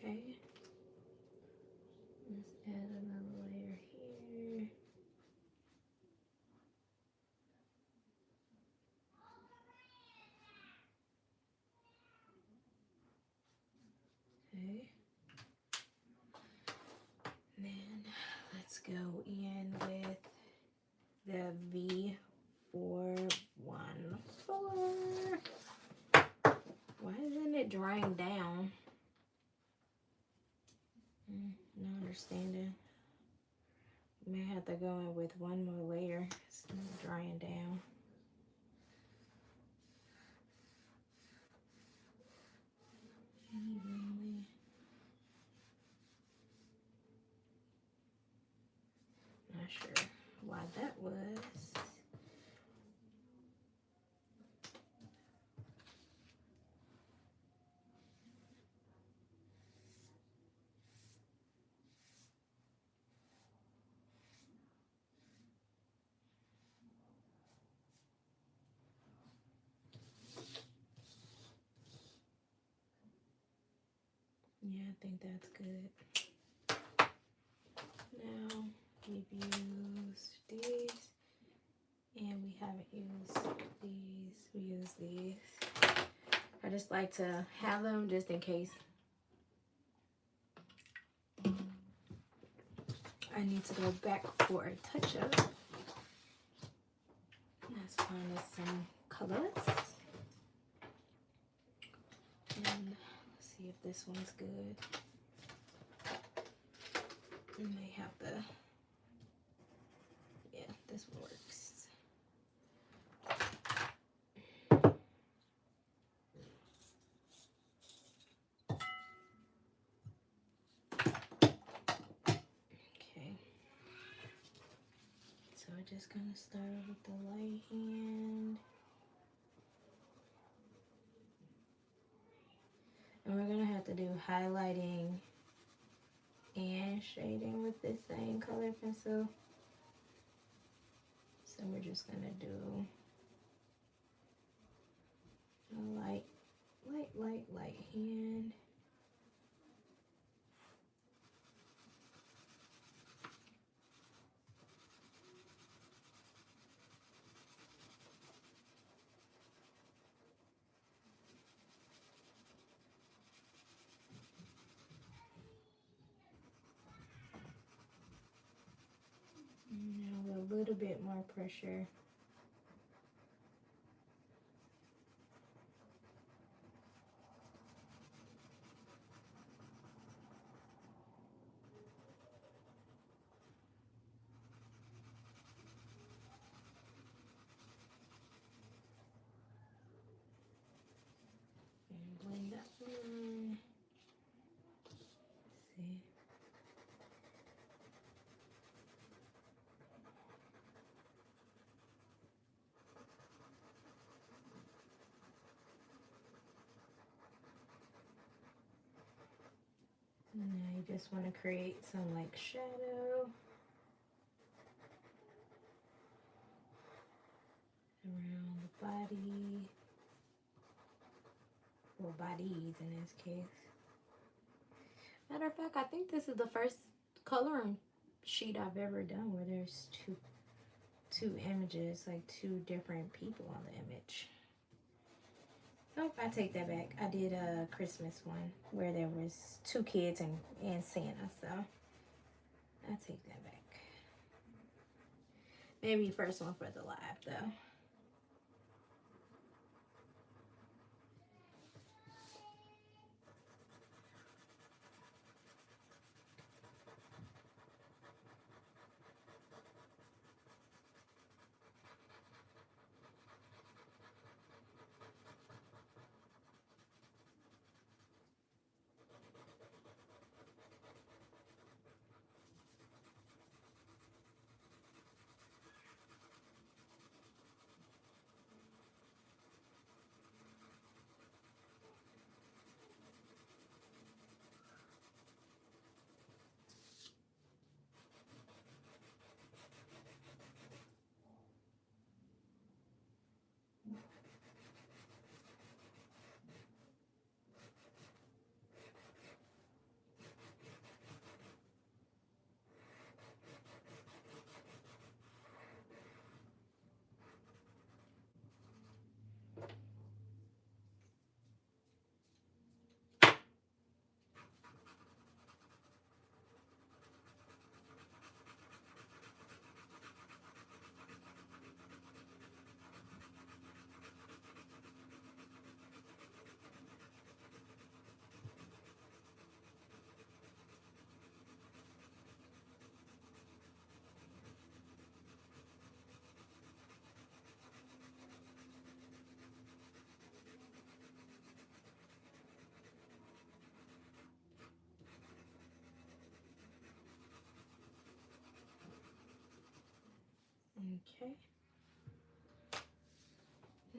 Okay. Let's add another layer here. Okay. And then let's go in with the V414. Why isn't it drying down? Not understanding. May have to go in with one more layer. It's not drying down. Evenly. Not sure why that was. Yeah, I think that's good. Now we've used these, and we haven't used these. We use these. I just like to have them just in case I need to go back for a touch-up. Let's find us some colors. And let's see if this one's good. You may have to, yeah, this one works. Okay. So we're just gonna start with the light hand. And we're gonna have to do highlighting and shading with this same color pencil. So we're just gonna do a light hand. Now a little bit more pressure. And blend that one. See. And now you just want to create some like shadow around the body, or bodies in this case. Matter of fact, I think this is the first coloring sheet I've ever done where there's two images, like two different people on the image. Nope, I take that back. I did a Christmas one where there was two kids and Santa, so I take that back. Maybe first one for the live though.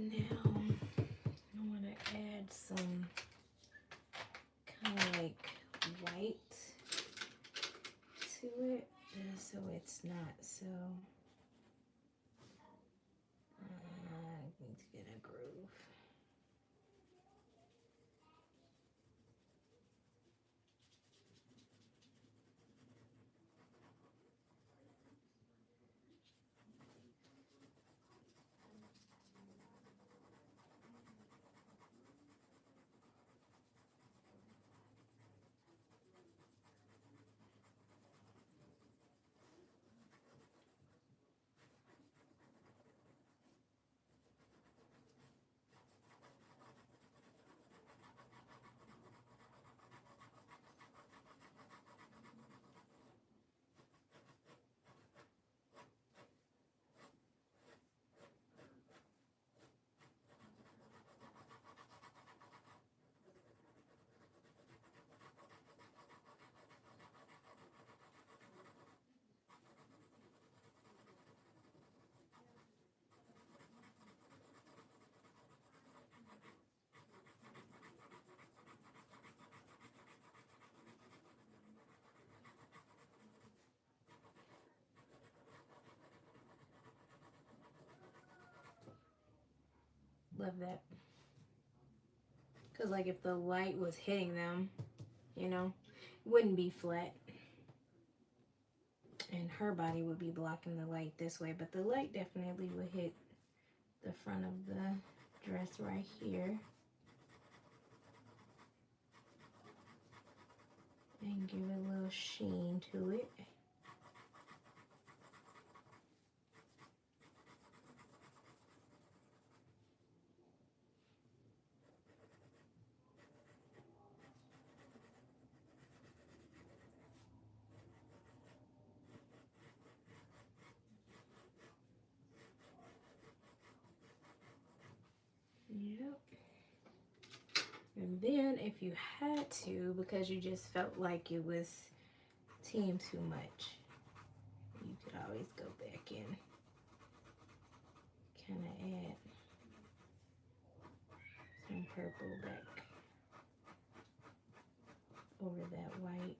Now, I want to add some kind of like white to it, just so it's not so, I need to get a groove. Love that. Because like if the light was hitting them, you know, it wouldn't be flat. And her body would be blocking the light this way, but the light definitely would hit the front of the dress right here. And give it a little sheen to it. Yep. And then if you had to, because you just felt like it was team too much, you could always go back in, kind of add some purple back over that white.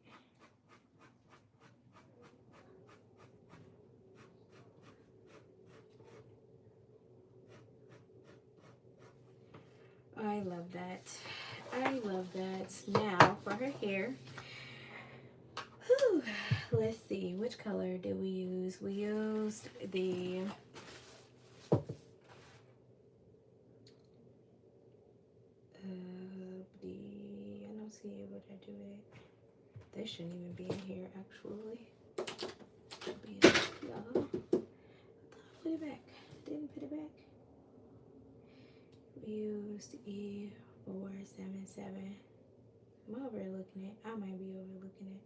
I love that. I love that. Now for her hair. Whew. Let's see, which color did we use? We used the I don't see it. What I do with it? They shouldn't even be in here actually. Y'all. I thought I put it back. Didn't put it back. We used E477. Am I overlooking it? I might be overlooking it.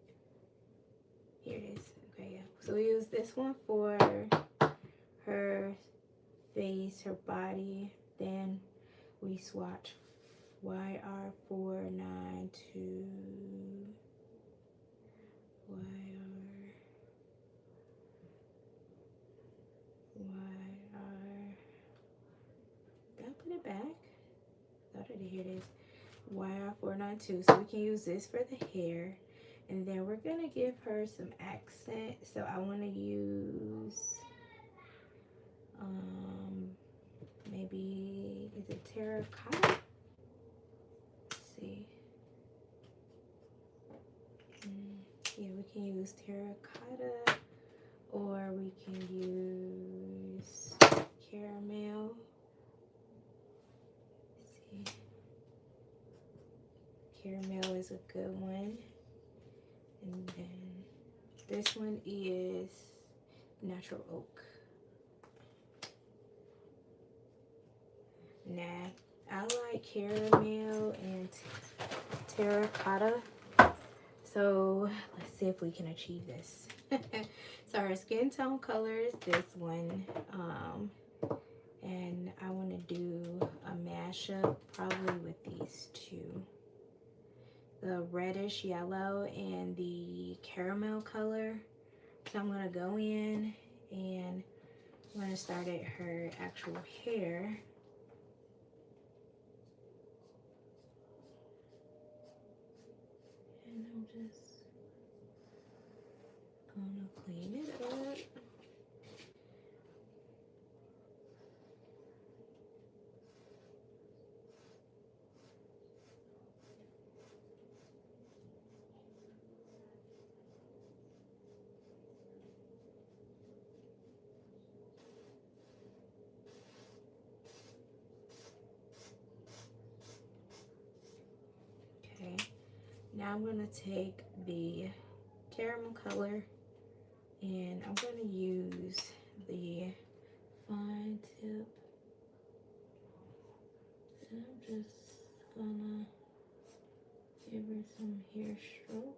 Here it is. Okay, yeah. So we use this one for her face, her body. Then we swatch YR492. Did I put it back? Thought I did. Here it is. YR492. So we can use this for the hair. And then we're going to give her some accent. So I want to use, maybe, is it terracotta? Let's see. Yeah, we can use terracotta, or we can use caramel. Let's see. Caramel is a good one. And then this one is natural oak. Nah, I like caramel and terracotta. So let's see if we can achieve this. So our skin tone color is this one. And I want to do a mashup probably with these two. The reddish yellow and the caramel color. So I'm going to go in and I'm going to start at her actual hair. just gonna clean it up. Okay, now I'm gonna take the caramel color and I'm gonna use the fine tip. So I'm just gonna give her some hair strokes.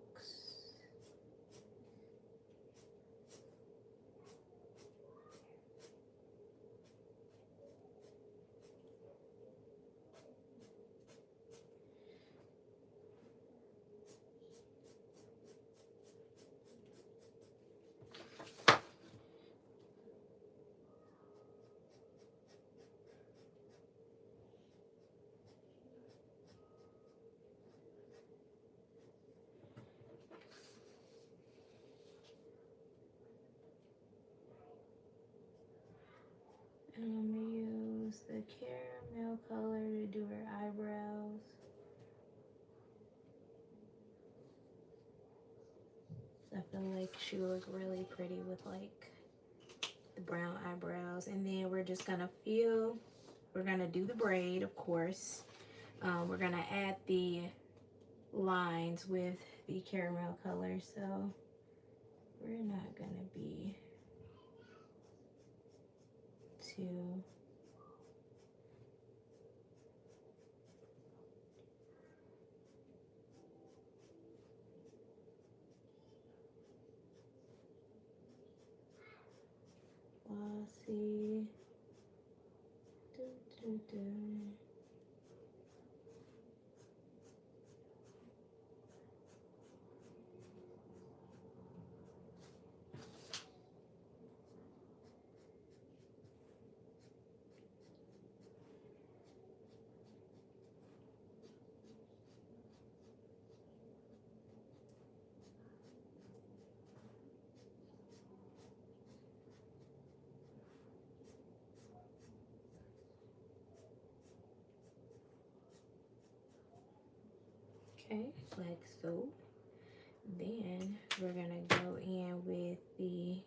And I'm gonna use the caramel color to do her eyebrows. So I feel like she will look really pretty with like the brown eyebrows. And then we're just gonna we're gonna do the braid, of course. We're gonna add the lines with the caramel color, so we're not gonna be too glossy. Do, do, do. Okay, like so. Then we're gonna go in with the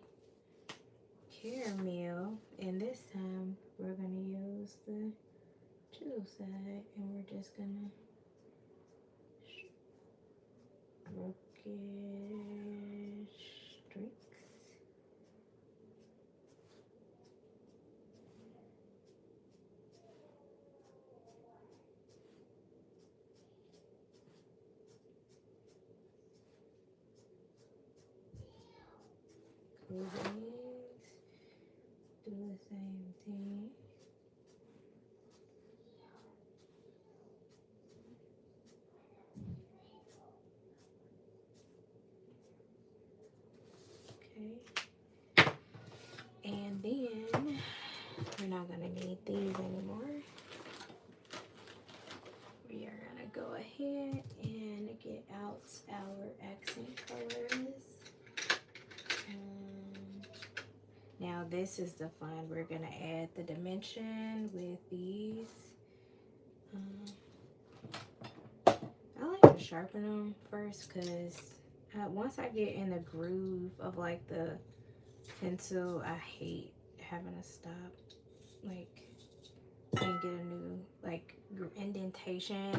caramel, and this time we're gonna use the chisel side, and we're just gonna stroke streaks. Cool legs, do the same thing. Okay, and then we're not gonna need these anymore. We are gonna go ahead and get out our accent colors. Now this is the fun. We're gonna add the dimension with these. I like to sharpen them first because once I get in the groove of like the pencil, I hate having to stop. Like, and get a new like indentation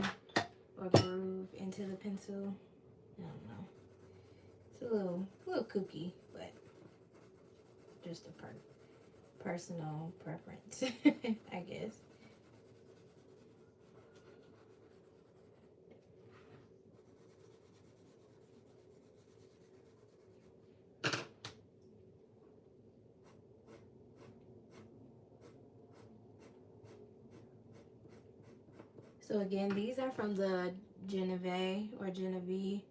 or groove into the pencil. I don't know. It's a little kooky, but just a personal preference, I guess. So again, these are from the Genevieve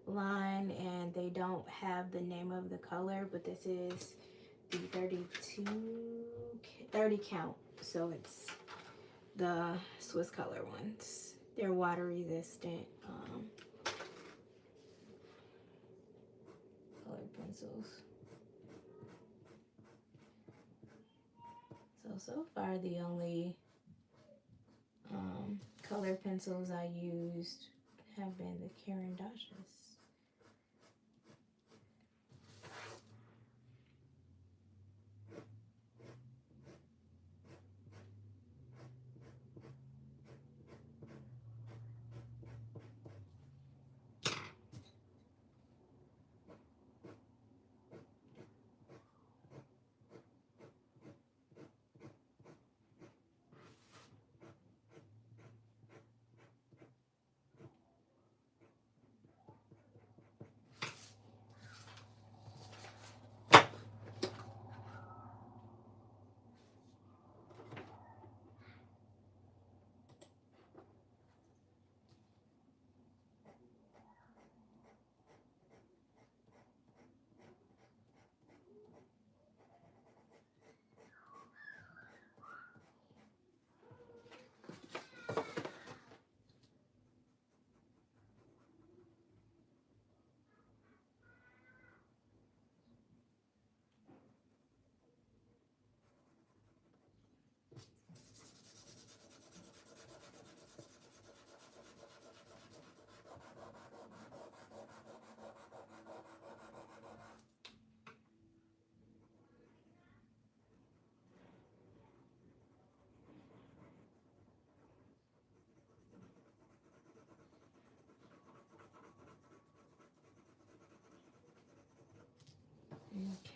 line, and they don't have the name of the color, but this is the 30 count. So it's the Swiss color ones. They're water resistant. pencils. So far the only color pencils I used have been the Caran d'Aches.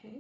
Okay.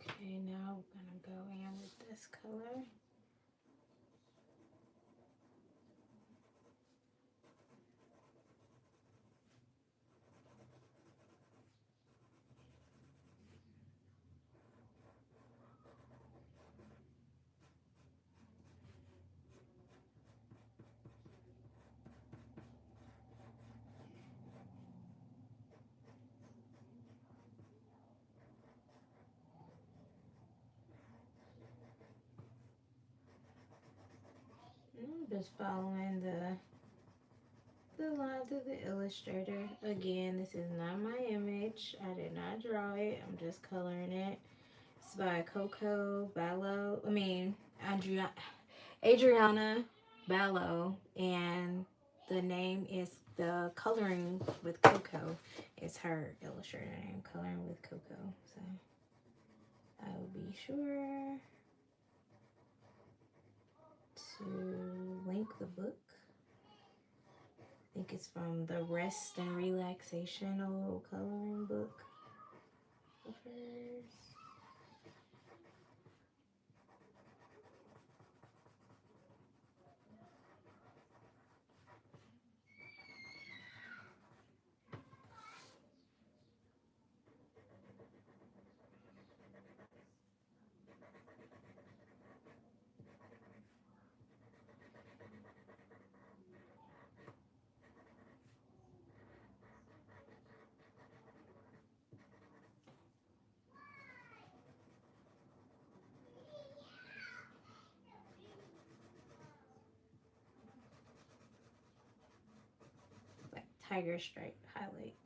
Okay, now we're gonna go in with this color. I'm just following the lines of the illustrator. Again, this is not my image. I did not draw it. I'm just coloring it. It's by Adriana Ballo, and the name is the Coloring with Coco. It's her illustrator name, Coloring with Coco. So I will be sure to link the book. I think it's from the Rest and Relaxational Coloring Book of hers. tiger stripe highlights.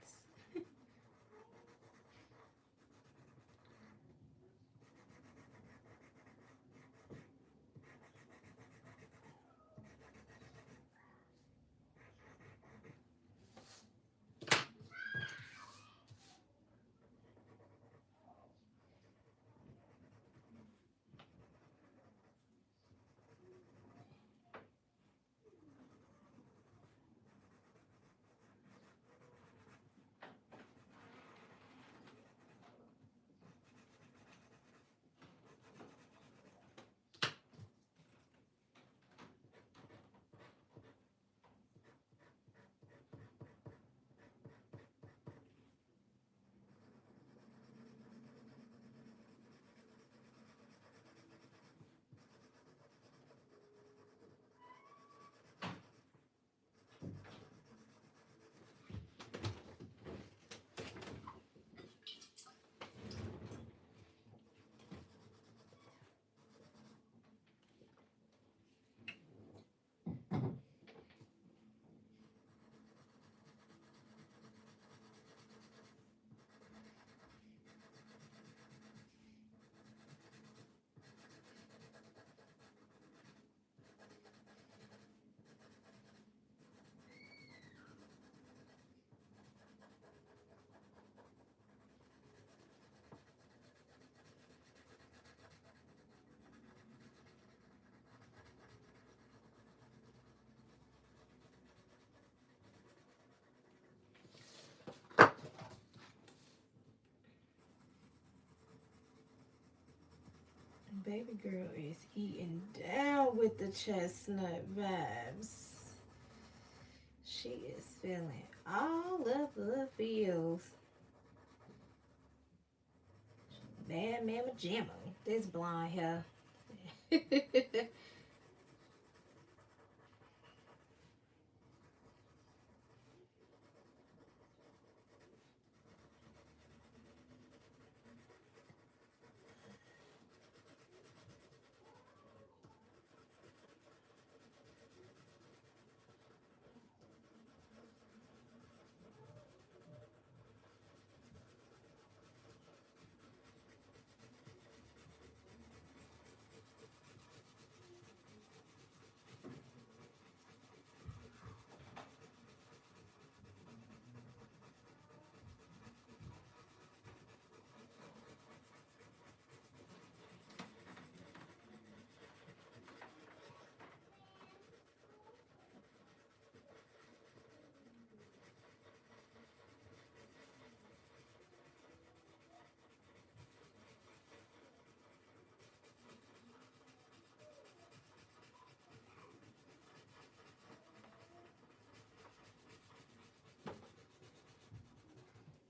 Baby girl is eating down with the chestnut vibes. She is feeling all of the feels. Bad Mama Jamma. This blonde hair.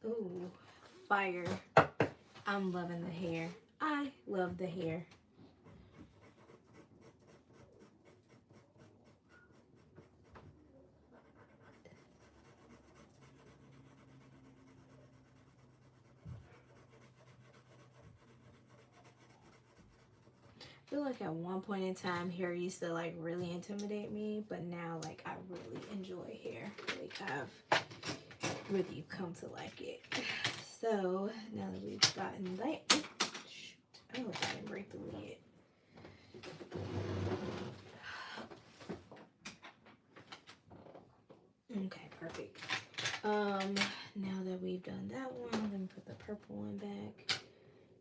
Ooh, fire. I'm loving the hair. I love the hair. I feel like at one point in time, hair used to like really intimidate me, but now like I really enjoy hair. Like I've really come to like it. So now that we've gotten that, shoot, I hope I didn't break the lid. Okay, perfect. Now that we've done that one, let me put the purple one back.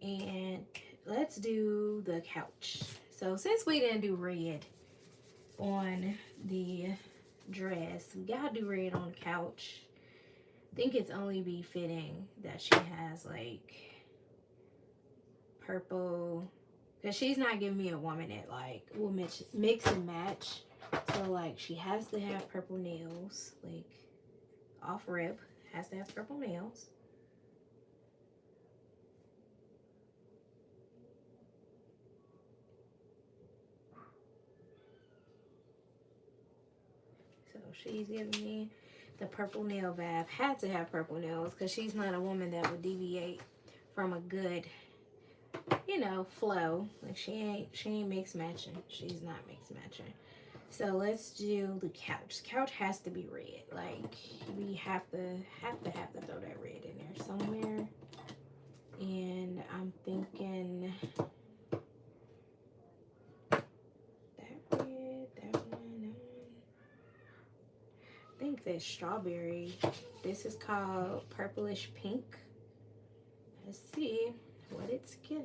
And let's do the couch. So since we didn't do red on the dress, we gotta do red on the couch. I think it's only be fitting that she has like purple, because she's not giving me a woman that like will mix and match. So like she has to have purple nails, like off rip, has to have purple nails. So she's giving me the purple nail vibe. Had to have purple nails because she's not a woman that would deviate from a good, you know, flow. Like she ain't mix matching. She's not mix matching. So let's do the couch. Couch has to be red. Like we have to throw that red in there somewhere. And I'm thinking that red, that one. I think that strawberry. This is called purplish pink. Let's see what it's given.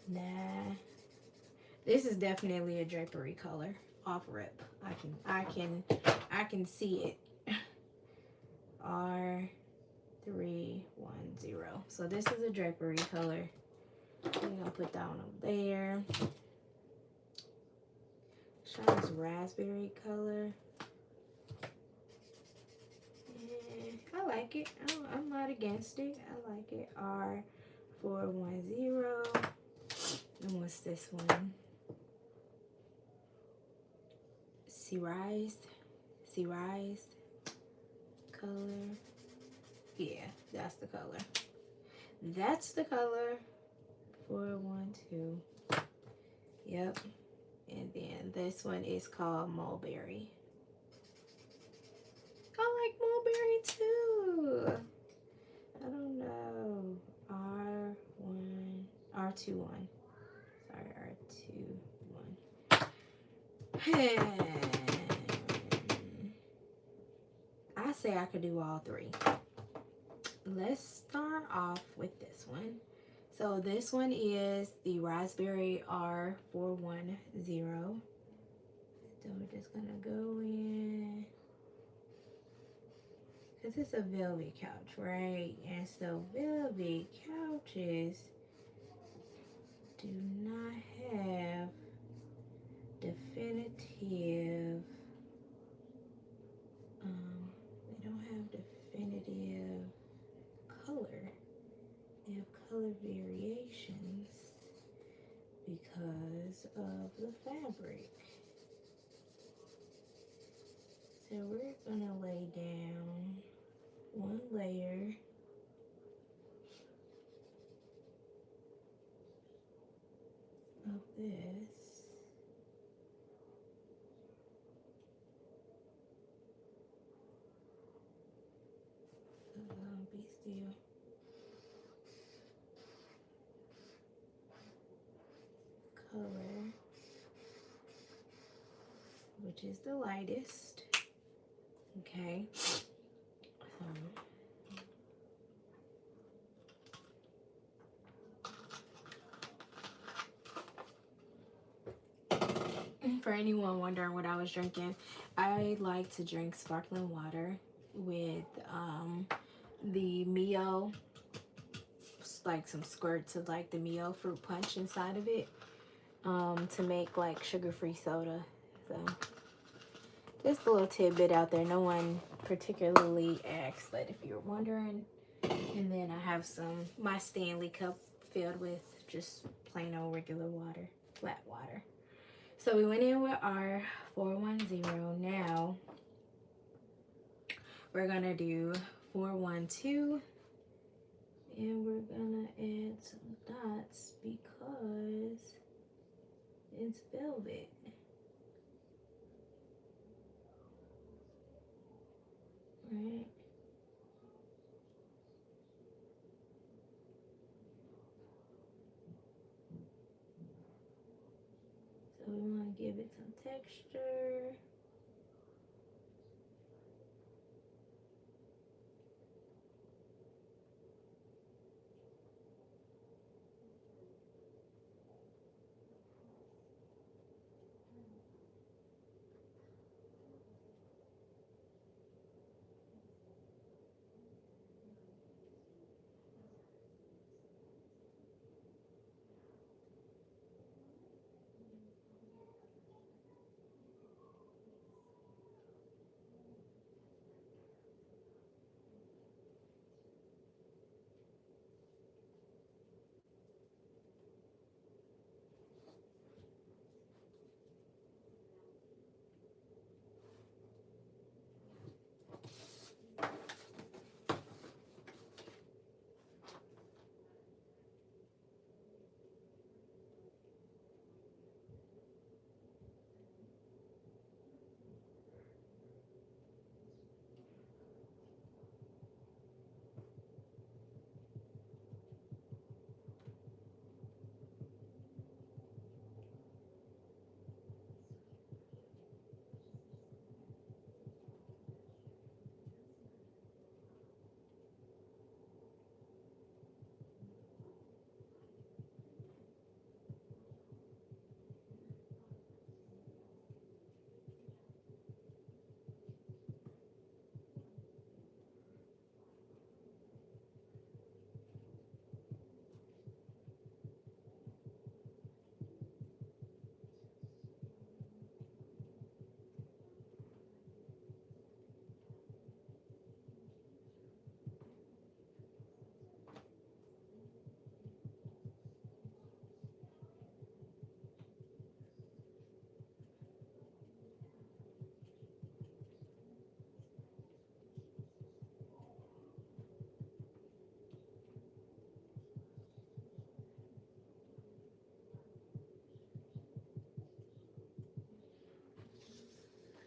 Nah. This is definitely a drapery color off rip. I can see it. R310. So this is a drapery color. We're gonna put that one over there. Try this raspberry color. I like it. I'm not against it. I like it. R410. And what's this one? Sea Rise color. Yeah, that's the color. That's the color. 412. Yep. And then this one is called Mulberry. I like Mulberry too. I don't know. R21. Sorry, R21. I say I could do all three. Let's start off with this one. So this one is the Raspberry R410. So we're just gonna go in, because it's a velvet couch, right? And so velvet couches do not have definitive, they don't have definitive color. They have color variations because of the fabric. So we're gonna lay down one layer of this. Be still. Color, which is the lightest. Okay. For anyone wondering what I was drinking, I like to drink sparkling water with the Mio, like some squirts of like the Mio fruit punch inside of it, to make like sugar-free soda. So just a little tidbit out there. No one particularly asked, but if you're wondering. And then I have my Stanley cup filled with just plain old regular water, flat water. So we went in with our 410. Now we're gonna do 412, and we're gonna add some dots because it's velvet. Right? So we want to give it some texture.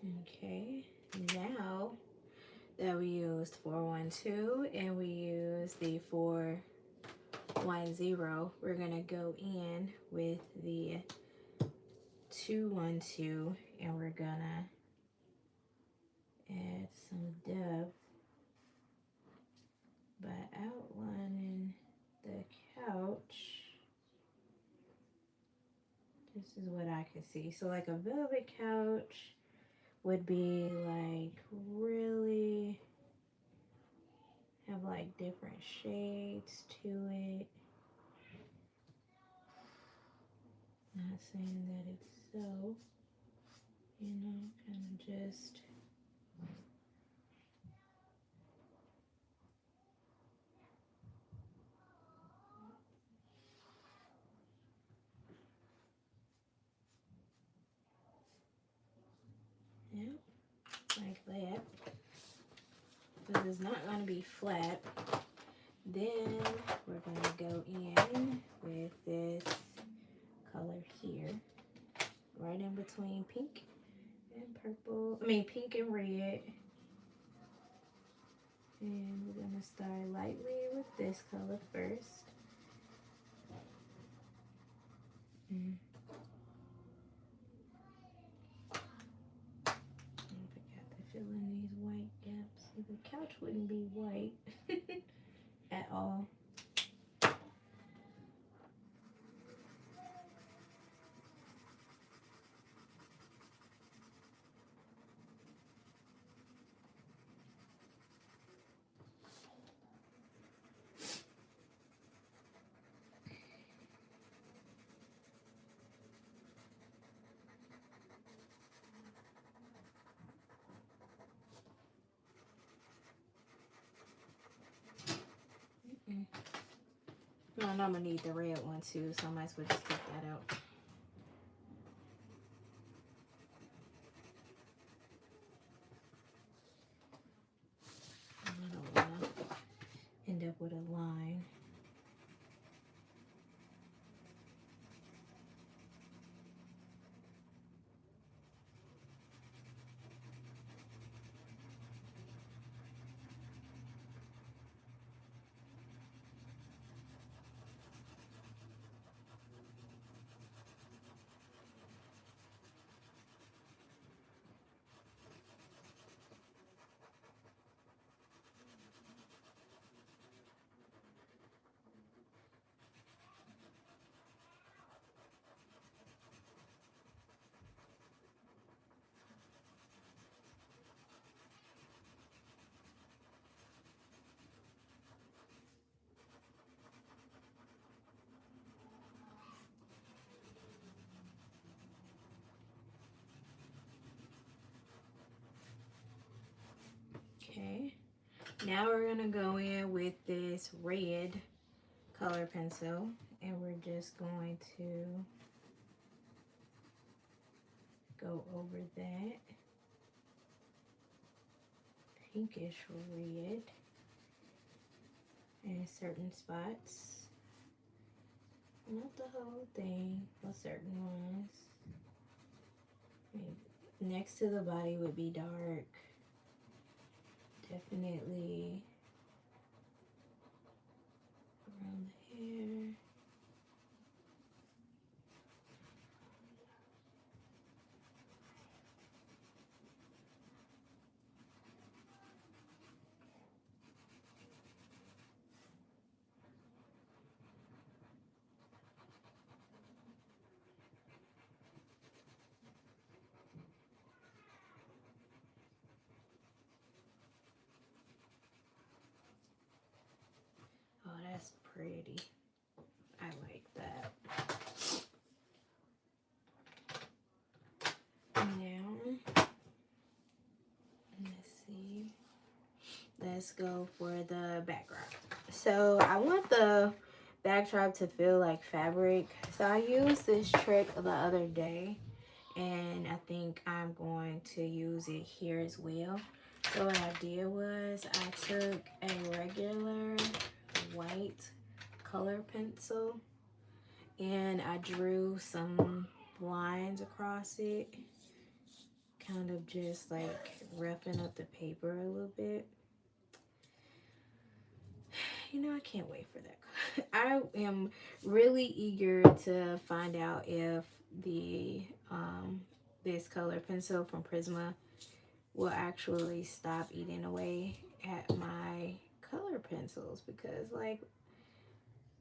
Okay, now that we used 412 and we used the 410, we're gonna go in with the 212 and we're gonna add some depth by outlining the couch. This is what I can see. So like a velvet couch would be like really have like different shades to it. Not saying that it's so, kind of just yeah, like that. Because it's not going to be flat. Then we're going to go in with this color here, right in between pink and purple. I mean, pink and red. And we're going to start lightly with this color first. I forgot to fill in these white gaps. See, the couch wouldn't be white at all. No, and I'm gonna need the red one too, so I might as well just take that out. I don't wanna end up with a line. Okay, now we're gonna go in with this red color pencil and we're just going to go over that pinkish red in certain spots. Not the whole thing, but certain ones. Next to the body would be dark. Definitely around the hair. Oh, that's pretty. I like that. Now, let's see. Let's go for the backdrop. So I want the backdrop to feel like fabric. So I used this trick the other day, and I think I'm going to use it here as well. So what I did was I took a regular white color pencil and I drew some lines across it kind of just like roughing up the paper a little bit. You know, I can't wait for that. I am really eager to find out if the this color pencil from Prisma will actually stop eating away at my color pencils, because like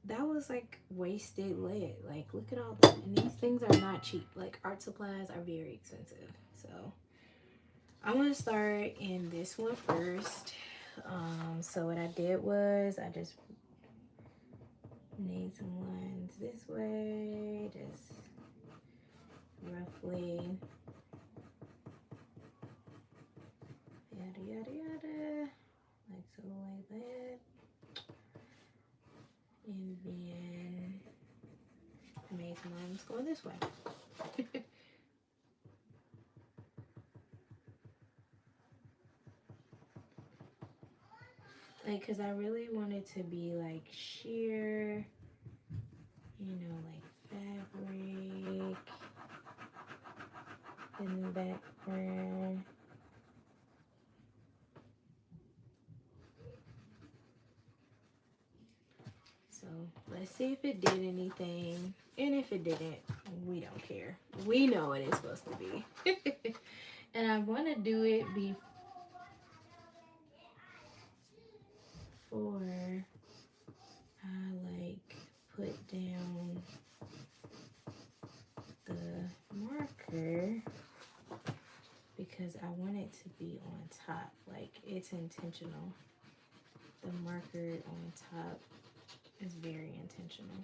that was like wasted lead. Like look at all that, and these things are not cheap. Like art supplies are very expensive. So I'm gonna start in this one first. So what I did was I just made some lines this way, just roughly, yada yada yada, like so, like that. And then I made some lines going this way. Like, cause I really wanted to be like sheer, you know, like fabric in the background. So let's see if it did anything. And if it didn't, we don't care. We know what it's supposed to be. And I want to do it before I like put down the marker, because I want it to be on top. Like it's intentional. The marker on top is very intentional.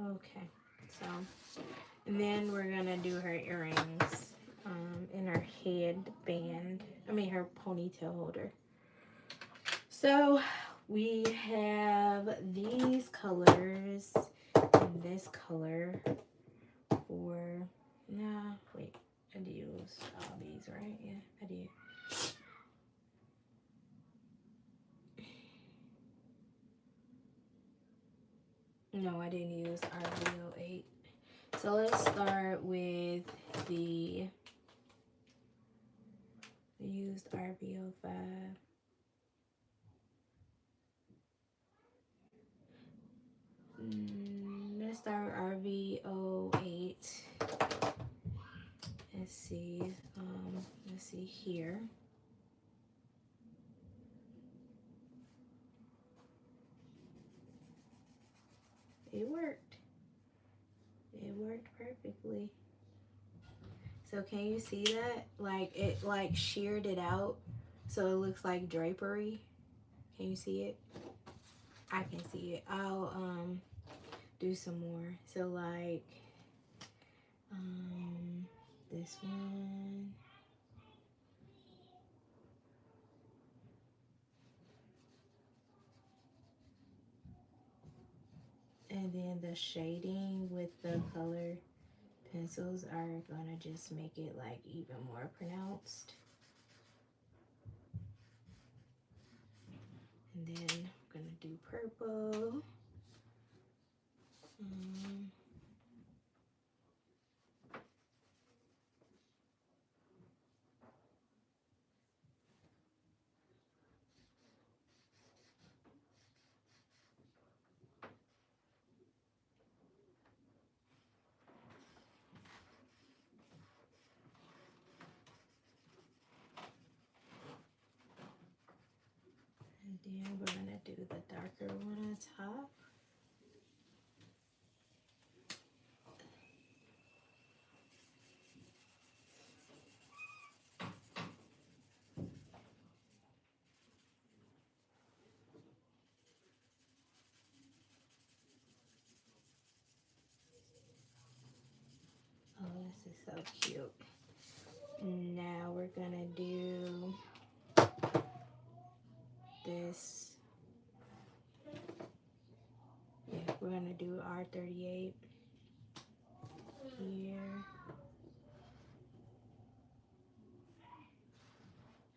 Okay, so and then we're gonna do her earrings in her headband. I mean her ponytail holder. So we have these colors and this color for, nah, wait, I did use all these, right? Yeah, I did. No, I didn't use RV08. So let's start with the used RV05. Let's start with RV08. Let's see. Let's see here. It worked. It worked perfectly. So can you see that? Like it like sheared it out so it looks like drapery. Can you see it? I can see it. I'll do some more. So like this one. And then the shading with the color pencils are gonna just make it like even more pronounced. And then I'm gonna do purple. And then we're gonna do the darker one on top. so cute. Now we're gonna do this. Yeah, we're gonna do R38 here.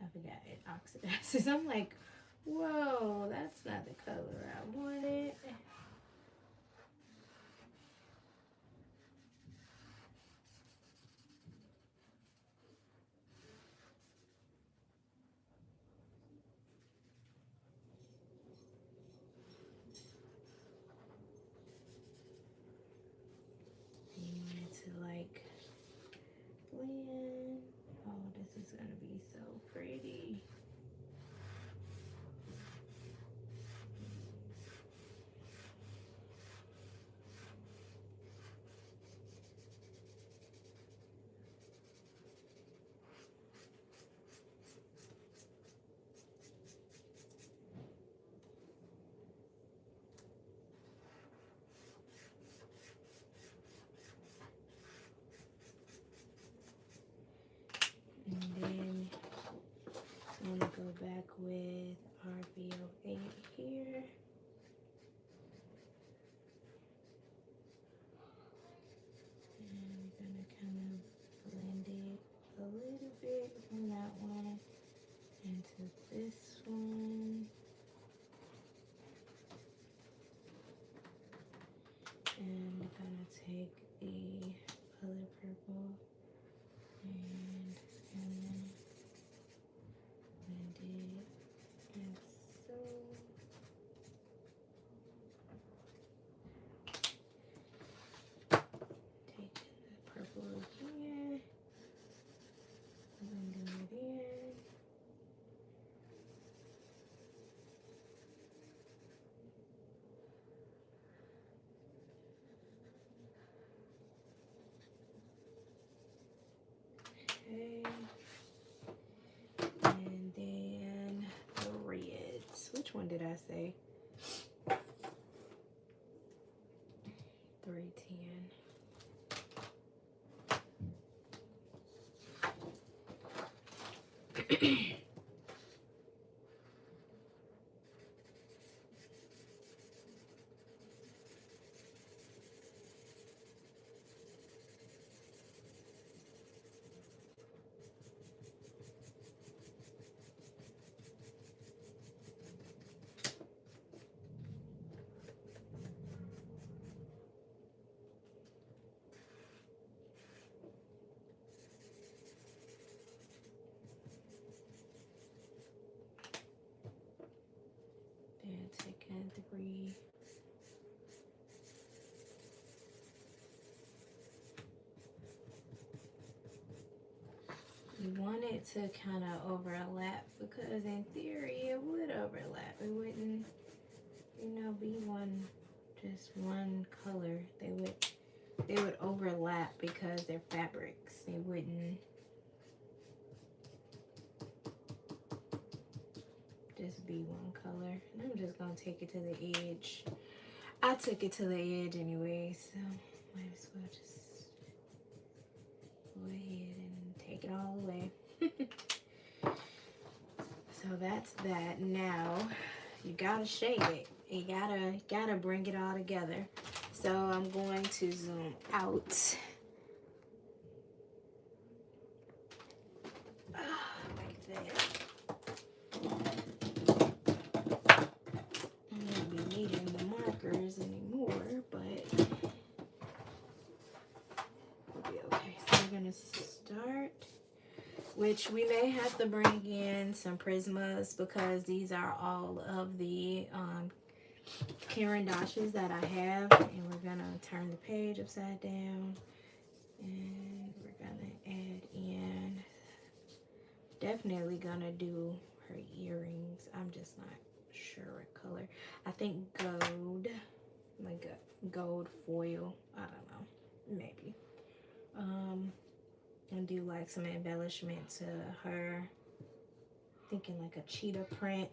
I forgot it oxidizes. I'm like, whoa, that's not the color I wanted. You want it to like blend. Oh, this is gonna be so pretty. And then I'm gonna go back with RVO8 here. And we're gonna kind of blend it a little bit from that one into this one. And I'm gonna take the other purple and just gonna blend it like so. Take the purple again, blend it in. Okay. And then the reds. Which one did I say? 310. Then taking 3. You want it to kind of overlap because in theory it would overlap. It wouldn't, you know, be just one color. They would overlap because they're fabrics. They wouldn't just be one color. And I'm just gonna take it to the edge. I took it to the edge anyway, so might as well just go ahead and take it all away. So that's that. Now you gotta shade it. You gotta bring it all together. So I'm going to zoom out. Like that. I won't be needing the markers anymore, but we'll be okay. So we're gonna start, which we may have to bring in some Prismas because these are all of the Caran d'Aches that I have, and we're gonna turn the page upside down, and we're gonna add in, definitely gonna do her earrings. I'm just not sure what color. I think gold, like a gold foil, I don't know, maybe. And do like some embellishment to her, thinking like a cheetah print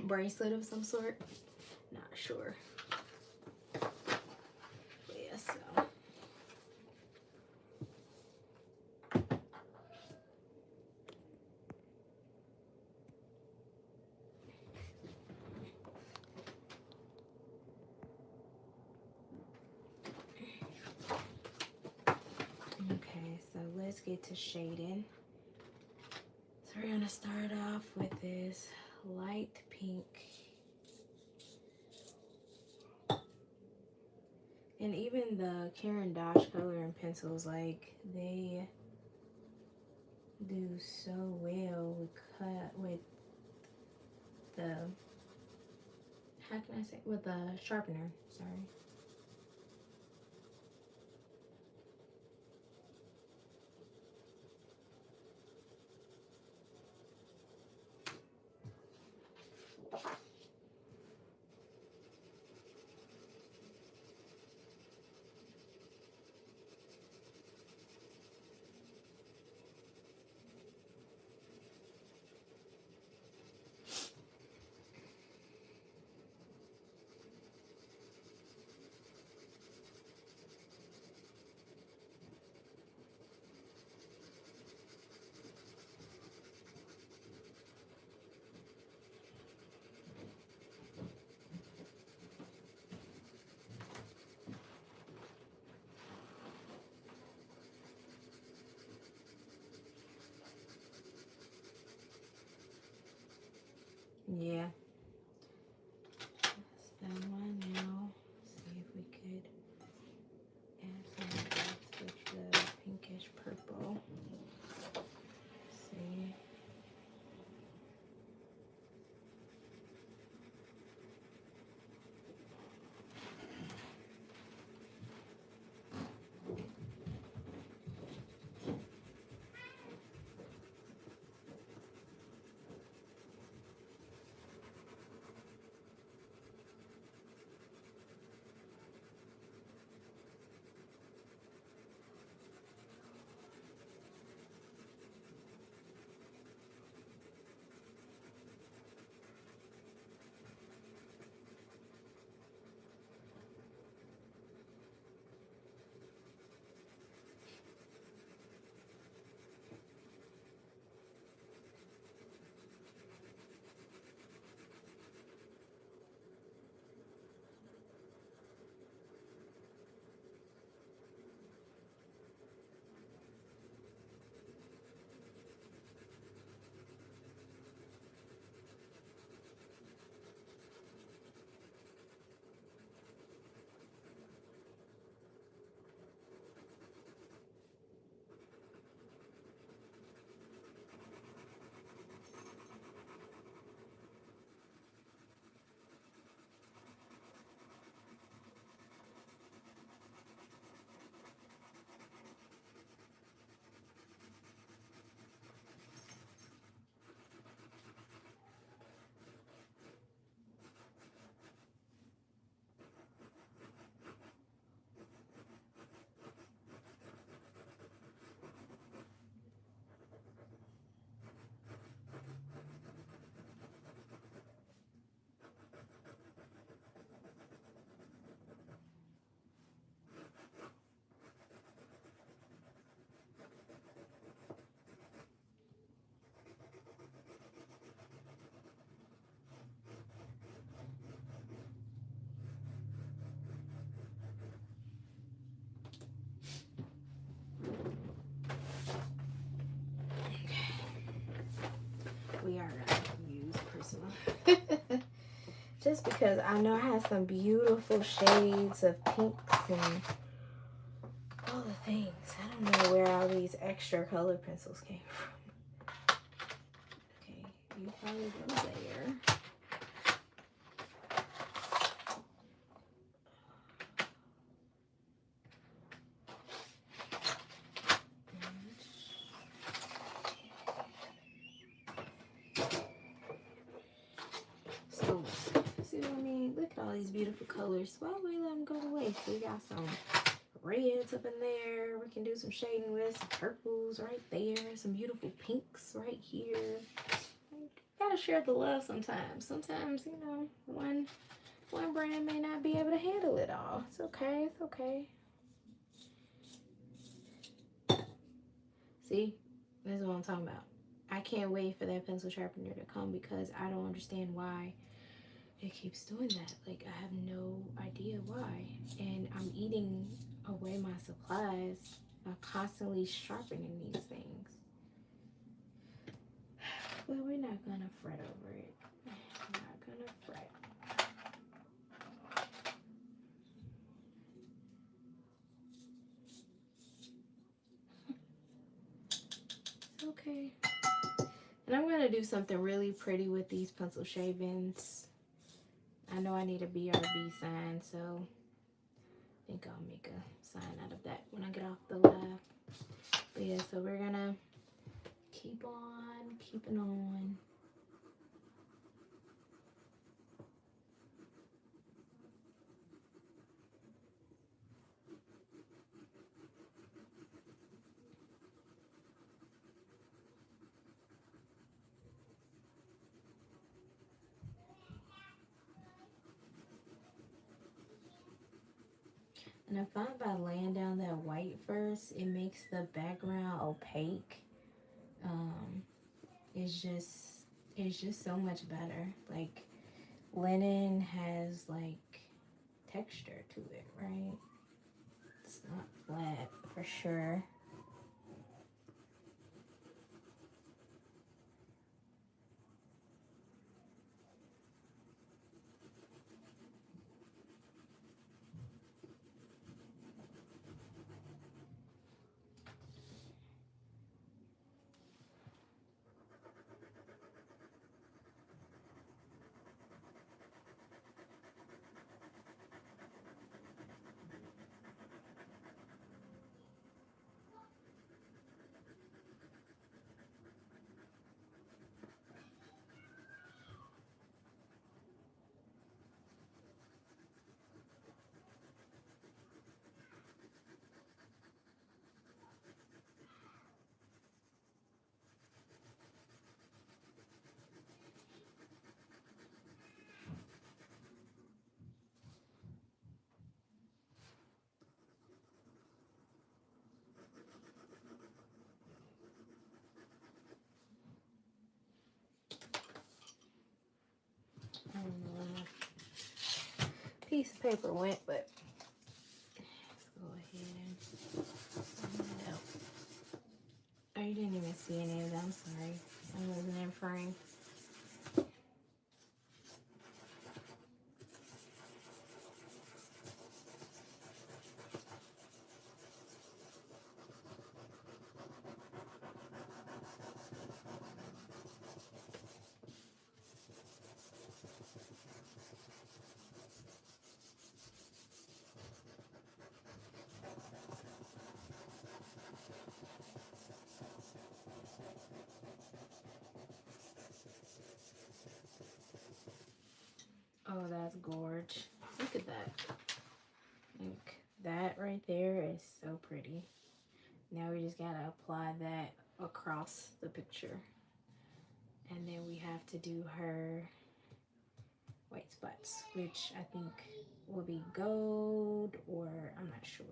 bracelet of some sort, not sure. But yeah, so so let's get to shading. So we're gonna start off with this light pink. And even the Karen Dodge coloring pencils, like, they do so well with the, how can I say, with the sharpener, sorry. Yeah, that's that one now. See if we could add some of this with the pinkish purple. See. We are gonna use Prisma. Just because I know I have some beautiful shades of pinks and all the things. I don't know where all these extra color pencils came from. Okay, you probably go there. So, see what I mean? Look at all these beautiful colors. Why don't we let them go to waste? We got some reds up in there. We can do some shading with some purples right there. Some beautiful pinks right here. Gotta share the love sometimes. Sometimes, you know, one brand may not be able to handle it all. It's okay. It's okay. See, that's what I'm talking about. I can't wait for that pencil sharpener to come because I don't understand why it keeps doing that. Like, I have no idea why. And I'm eating away my supplies I'm constantly sharpening these things. But we're not gonna fret over it. We're not gonna fret. It's okay. And I'm gonna do something really pretty with these pencil shavings. I know I need a BRB sign, so I think I'll make a sign out of that when I get off the live. But yeah, so we're gonna keep on keeping on. And I find by laying down that white first, it makes the background opaque. It's just so much better. Like linen has like texture to it, right? It's not flat for sure. I don't know where my piece of paper went, but let's go ahead and sum that out. Oh, you didn't even see any of that. I'm sorry. I wasn't in frame. Oh, that's gorge. Look at that. Like that right there is so pretty. Now we just gotta apply that across the picture. And then we have to do her white spots, which I think will be gold, or I'm not sure.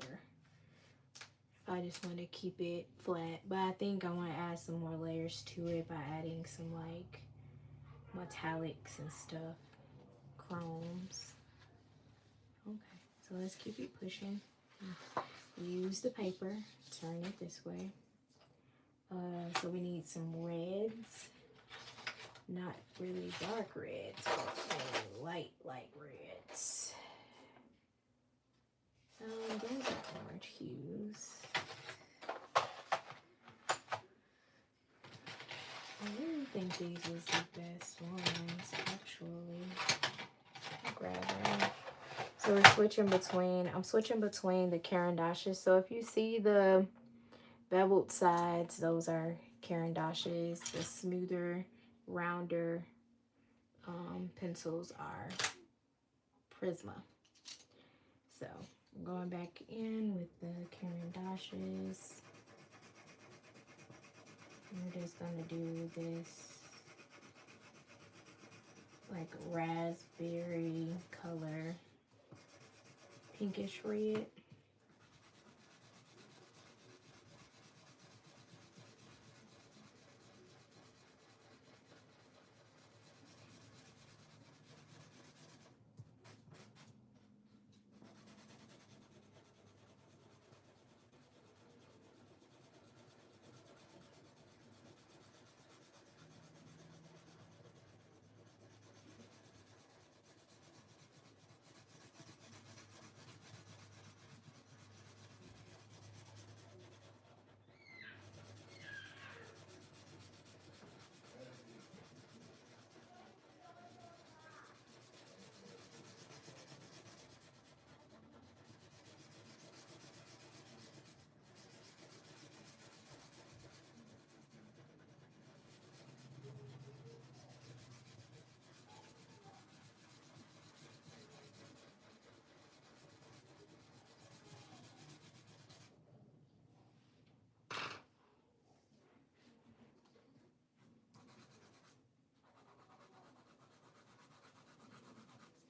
I just want to keep it flat, but I think I want to add some more layers to it by adding some like metallics and stuff, chromes. Okay, so let's keep it pushing. Use the paper, turn it this way. So we need some reds, not really dark reds, but light reds. Those are orange hues. I really think these was the best ones, actually. I'll grab them. So we're switching between, I'm switching between the Caran d'Aches. So if you see the beveled sides, those are Caran d'Aches. The smoother, rounder pencils are Prisma. So I'm going back in with the Caran d'Aches. We're just gonna do this like raspberry color, pinkish red.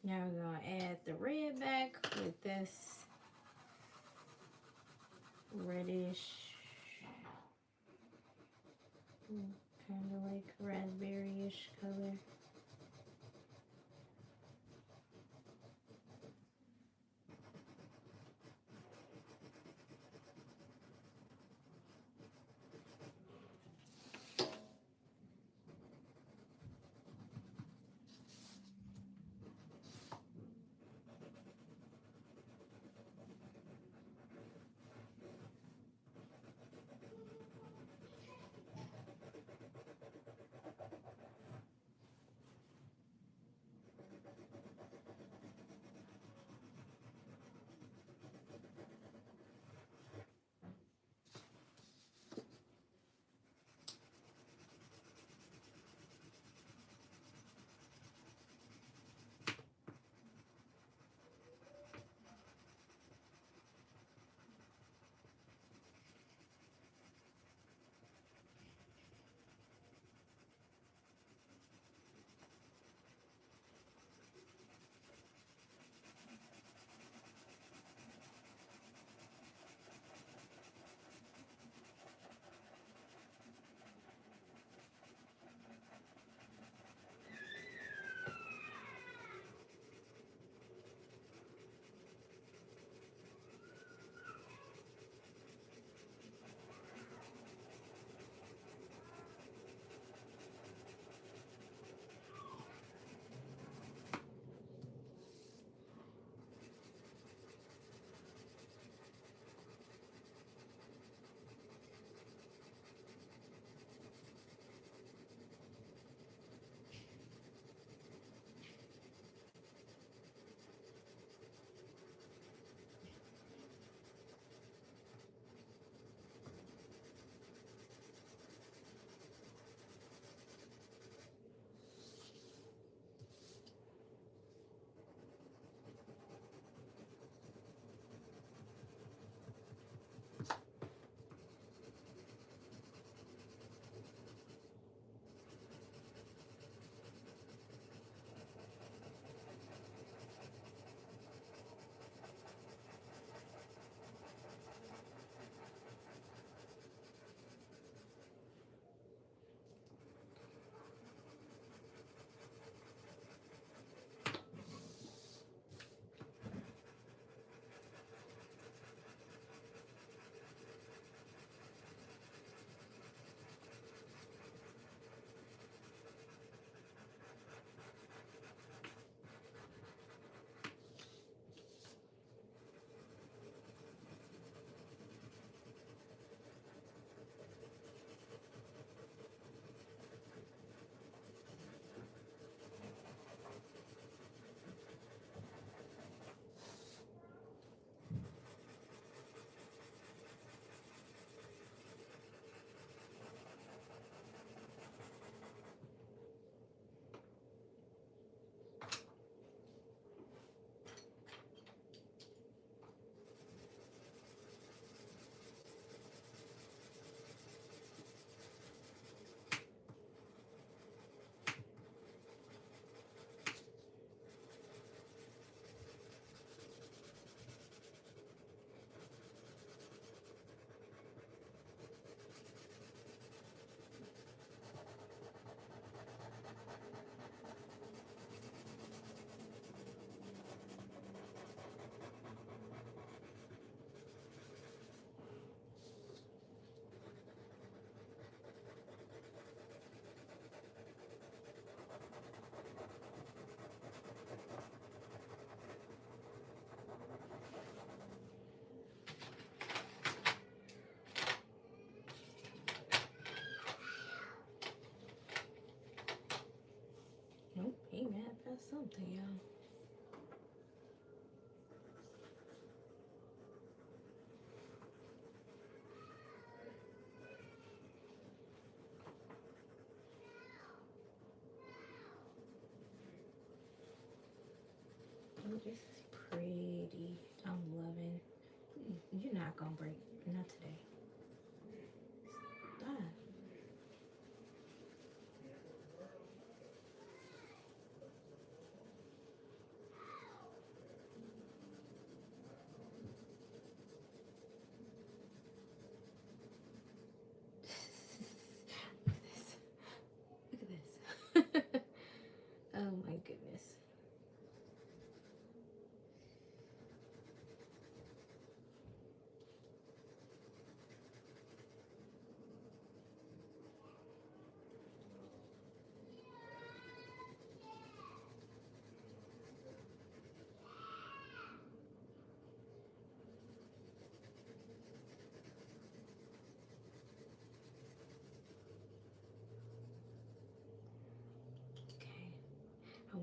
Now we're going to add the red back with this reddish, kind of like raspberry-ish color. Nope, he mad about something, y'all. Oh, this is pretty. I'm loving. You're not gonna break. Not today. Stop.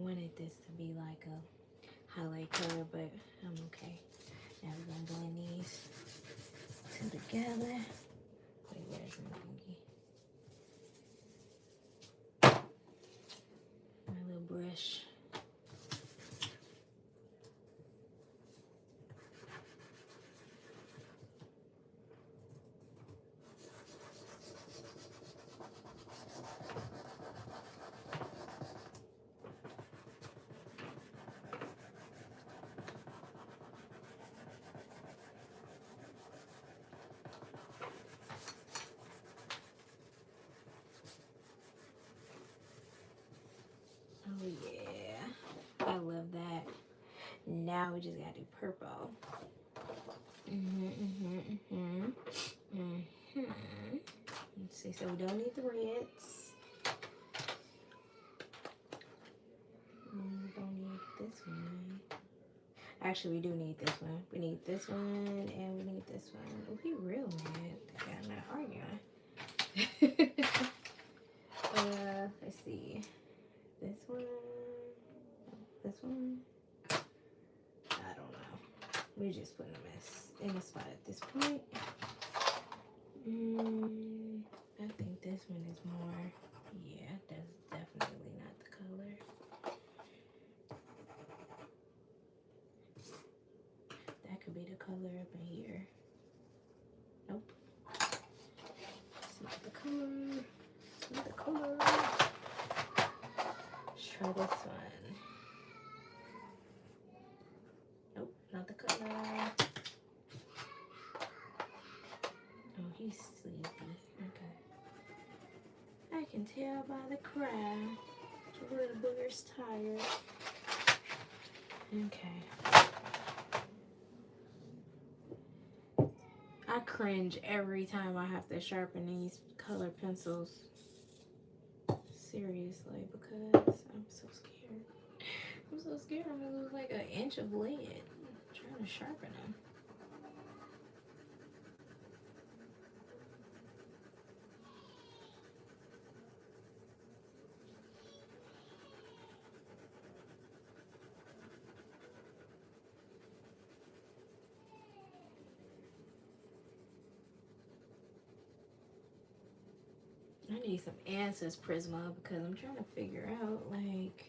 wanted this to be like a highlight color, but I'm okay. Now we're gonna blend these two together. Wait, where's my thingy? My little brush. Oh yeah, I love that. Now we just gotta do purple. Let's see, so we don't need the reds. We don't need this one. Actually, we do need this one. We need this one and we need this one. Oh, he real mad. I'm not arguing. Let's see. This one. This one. I don't know. We're just putting them in a spot at this point. I think this one is more. Yeah, that's definitely not the color. That could be the color up in here. Nope. It's not the color. It's not the color. Let's try this one. Nope, not the color. Oh, he's sleepy. Okay. I can tell by the cry. The little booger's tired. Okay. I cringe every time I have to sharpen these color pencils. Seriously, because I'm so scared. I'm so scared I'm gonna lose like an inch of lead trying to sharpen them. I need some answers, Prisma, because I'm trying to figure out, like,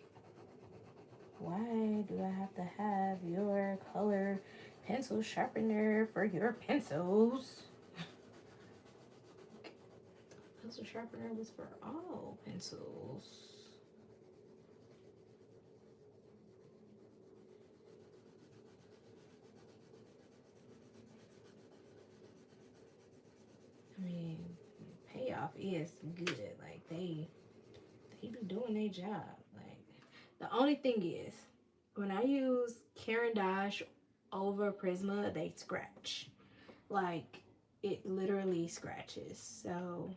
why do I have to have your color pencil sharpener for your pencils? Pencil sharpener was for all pencils. I mean, payoff is good. Like, they be doing their job. Like, the only thing is, when I use Caran d'Ache over Prisma, they scratch. Like, it literally scratches. So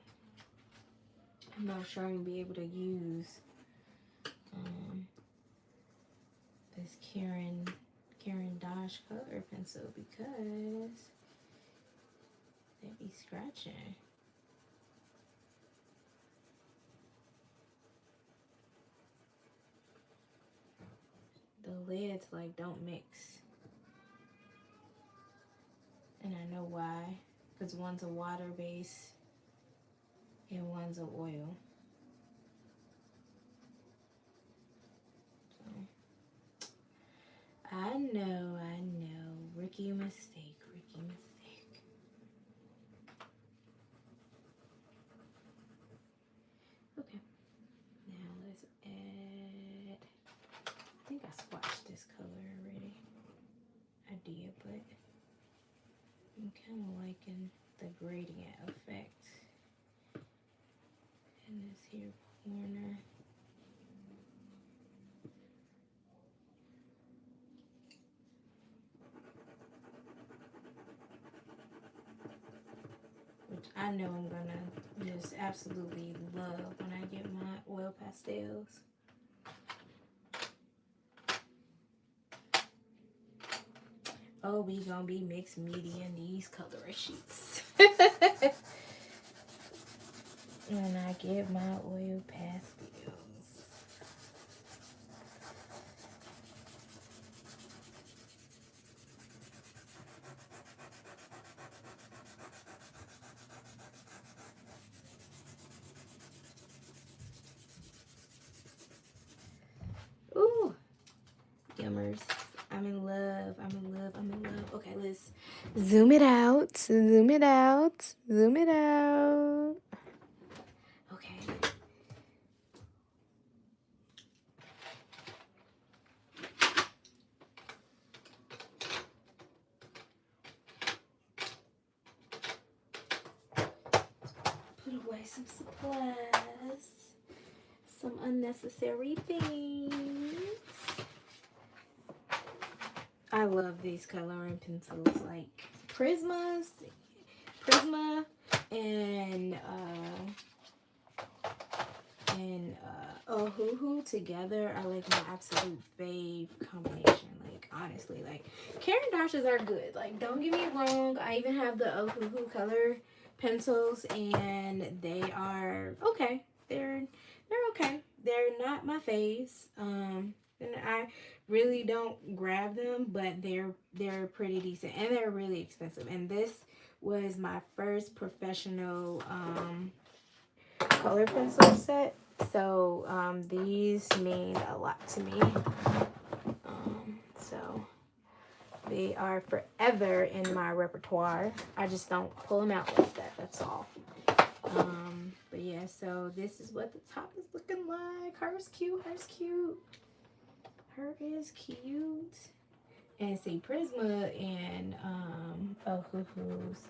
I'm not sure I'm gonna be able to use this Caran d'Ache color pencil because they be scratching. The lids like don't mix, and I know why, because one's a water base and one's an oil. So I know, rookie mistake. Okay, now let's add, I think I swatched this color already. I did, but I'm kind of liking the gradient effect in this here corner. Which I know I'm gonna just absolutely love when I get my oil pastels. Oh, we gonna be mixed media in these color sheets. When I get my oil pastels. primers. I'm in love. I'm in love. I'm in love. Okay, let's zoom it out. Zoom it out. Zoom it out. Okay. Put away some supplies. Some unnecessary things. I love these coloring pencils, like Prisma and Ohuhu together are like my absolute fave combination. Like honestly, like Karen Dashes are good. Like don't get me wrong, I even have the Ohuhu color pencils and they are okay. They're okay. They're not my faves. And I really don't grab them, but they're pretty decent and they're really expensive. And this was my first professional color pencil set, so these mean a lot to me. So they are forever in my repertoire. I just don't pull them out like that. That's all. But yeah, so this is what the top is looking like. Her's cute. Her's cute. Her is cute. And see, Prisma and Ohuhu's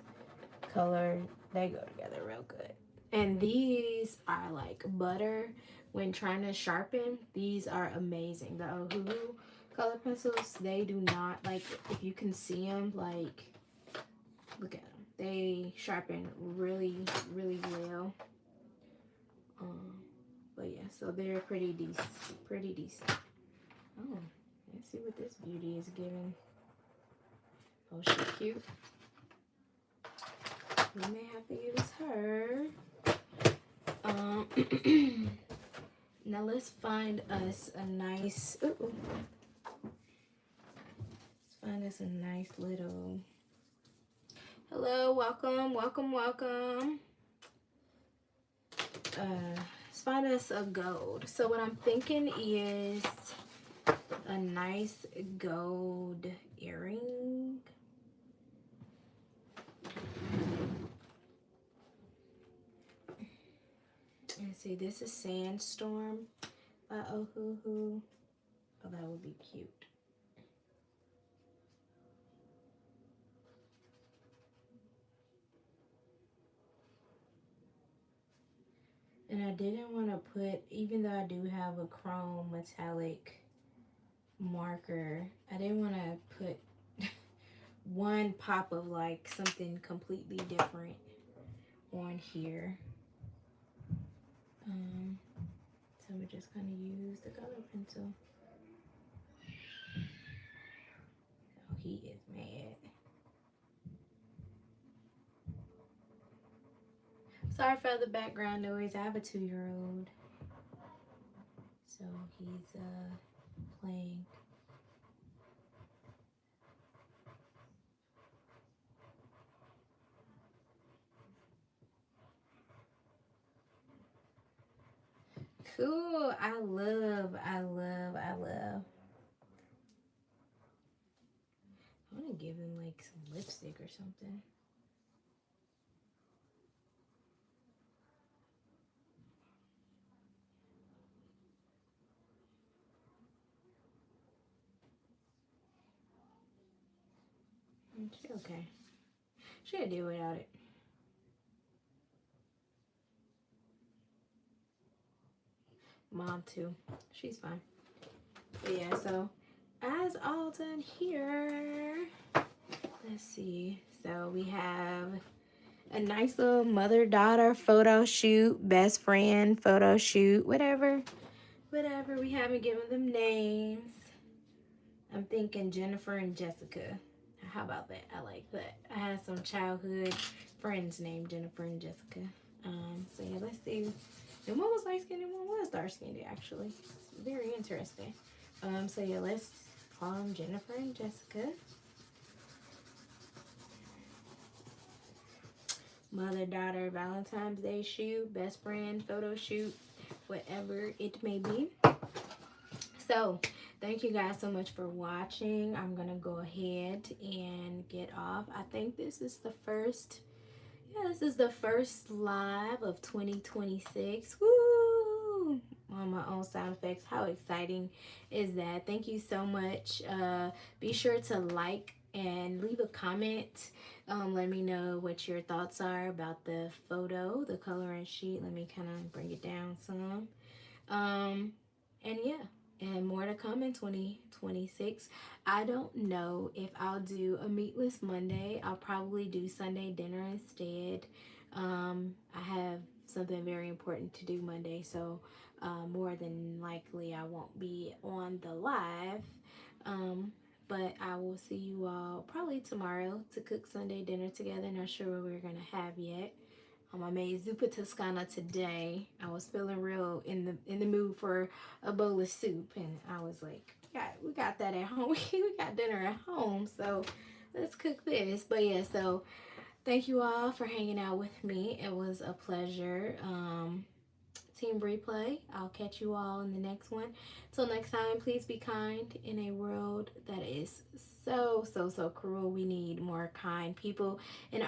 color, they go together real good. And these are like butter when trying to sharpen. These are amazing. The Ohuhu color pencils, they do not, like, if you can see them, like, look at them. They sharpen really, really well. But yeah, so they're pretty decent. Pretty decent. Oh, let's see what this beauty is giving. Oh, she's cute. We may have to use her. Now let's find us a nice. Let's find us a nice little. Hello, welcome, welcome, welcome. Let's find us a gold. So what I'm thinking is a nice gold earring. Let's see, this is Sandstorm by Ohuhu. Oh, that would be cute. And I didn't want to put, even though I do have a chrome metallic marker, I didn't want to put one pop of like something completely different on here. So we're just going to use the color pencil. Oh, he is mad. Sorry for the background noise. I have a 2-year-old. So he's playing. Cool. I love. I want to give him like some lipstick or something. She's okay. She'll do without it. Mom too. She's fine. But yeah, so as all done here, let's see. So we have a nice little mother-daughter photo shoot, best friend photo shoot, whatever. We haven't given them names. I'm thinking Jennifer and Jessica. How about that? I like that. I had some childhood friends named Jennifer and Jessica. So yeah, let's see. And one was light skinned and one was dark skinned actually. It's very interesting. So yeah, let's call them Jennifer and Jessica. Mother-daughter Valentine's Day shoot, best friend photo shoot, whatever it may be. So Thank you guys so much for watching. I'm gonna go ahead and get off. I think this is the first, yeah, this is the first live of 2026. Woo! On my own sound effects. How exciting is that? Thank you so much. Be sure to like and leave a comment. Let me know what your thoughts are about the photo, the coloring sheet. Let me kind of bring it down some. And yeah, and more to come in 2026. I don't know if I'll do a meatless Monday. I'll probably do Sunday dinner instead. I have something very important to do Monday, so more than likely I won't be on the live. Um, but I will see you all probably tomorrow to cook Sunday dinner together. Not sure what we're gonna have yet. I made zuppa toscana today. I was feeling real in the mood for a bowl of soup, and I was like, "Yeah, we got that at home. We got dinner at home, so let's cook this." But yeah, so thank you all for hanging out with me. It was a pleasure. Team Replay. I'll catch you all in the next one. Till next time, please be kind in a world that is so cruel. We need more kind people, and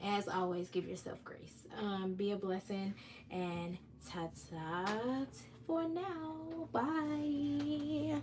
as always, give yourself grace. Be a blessing, and ta ta for now. Bye.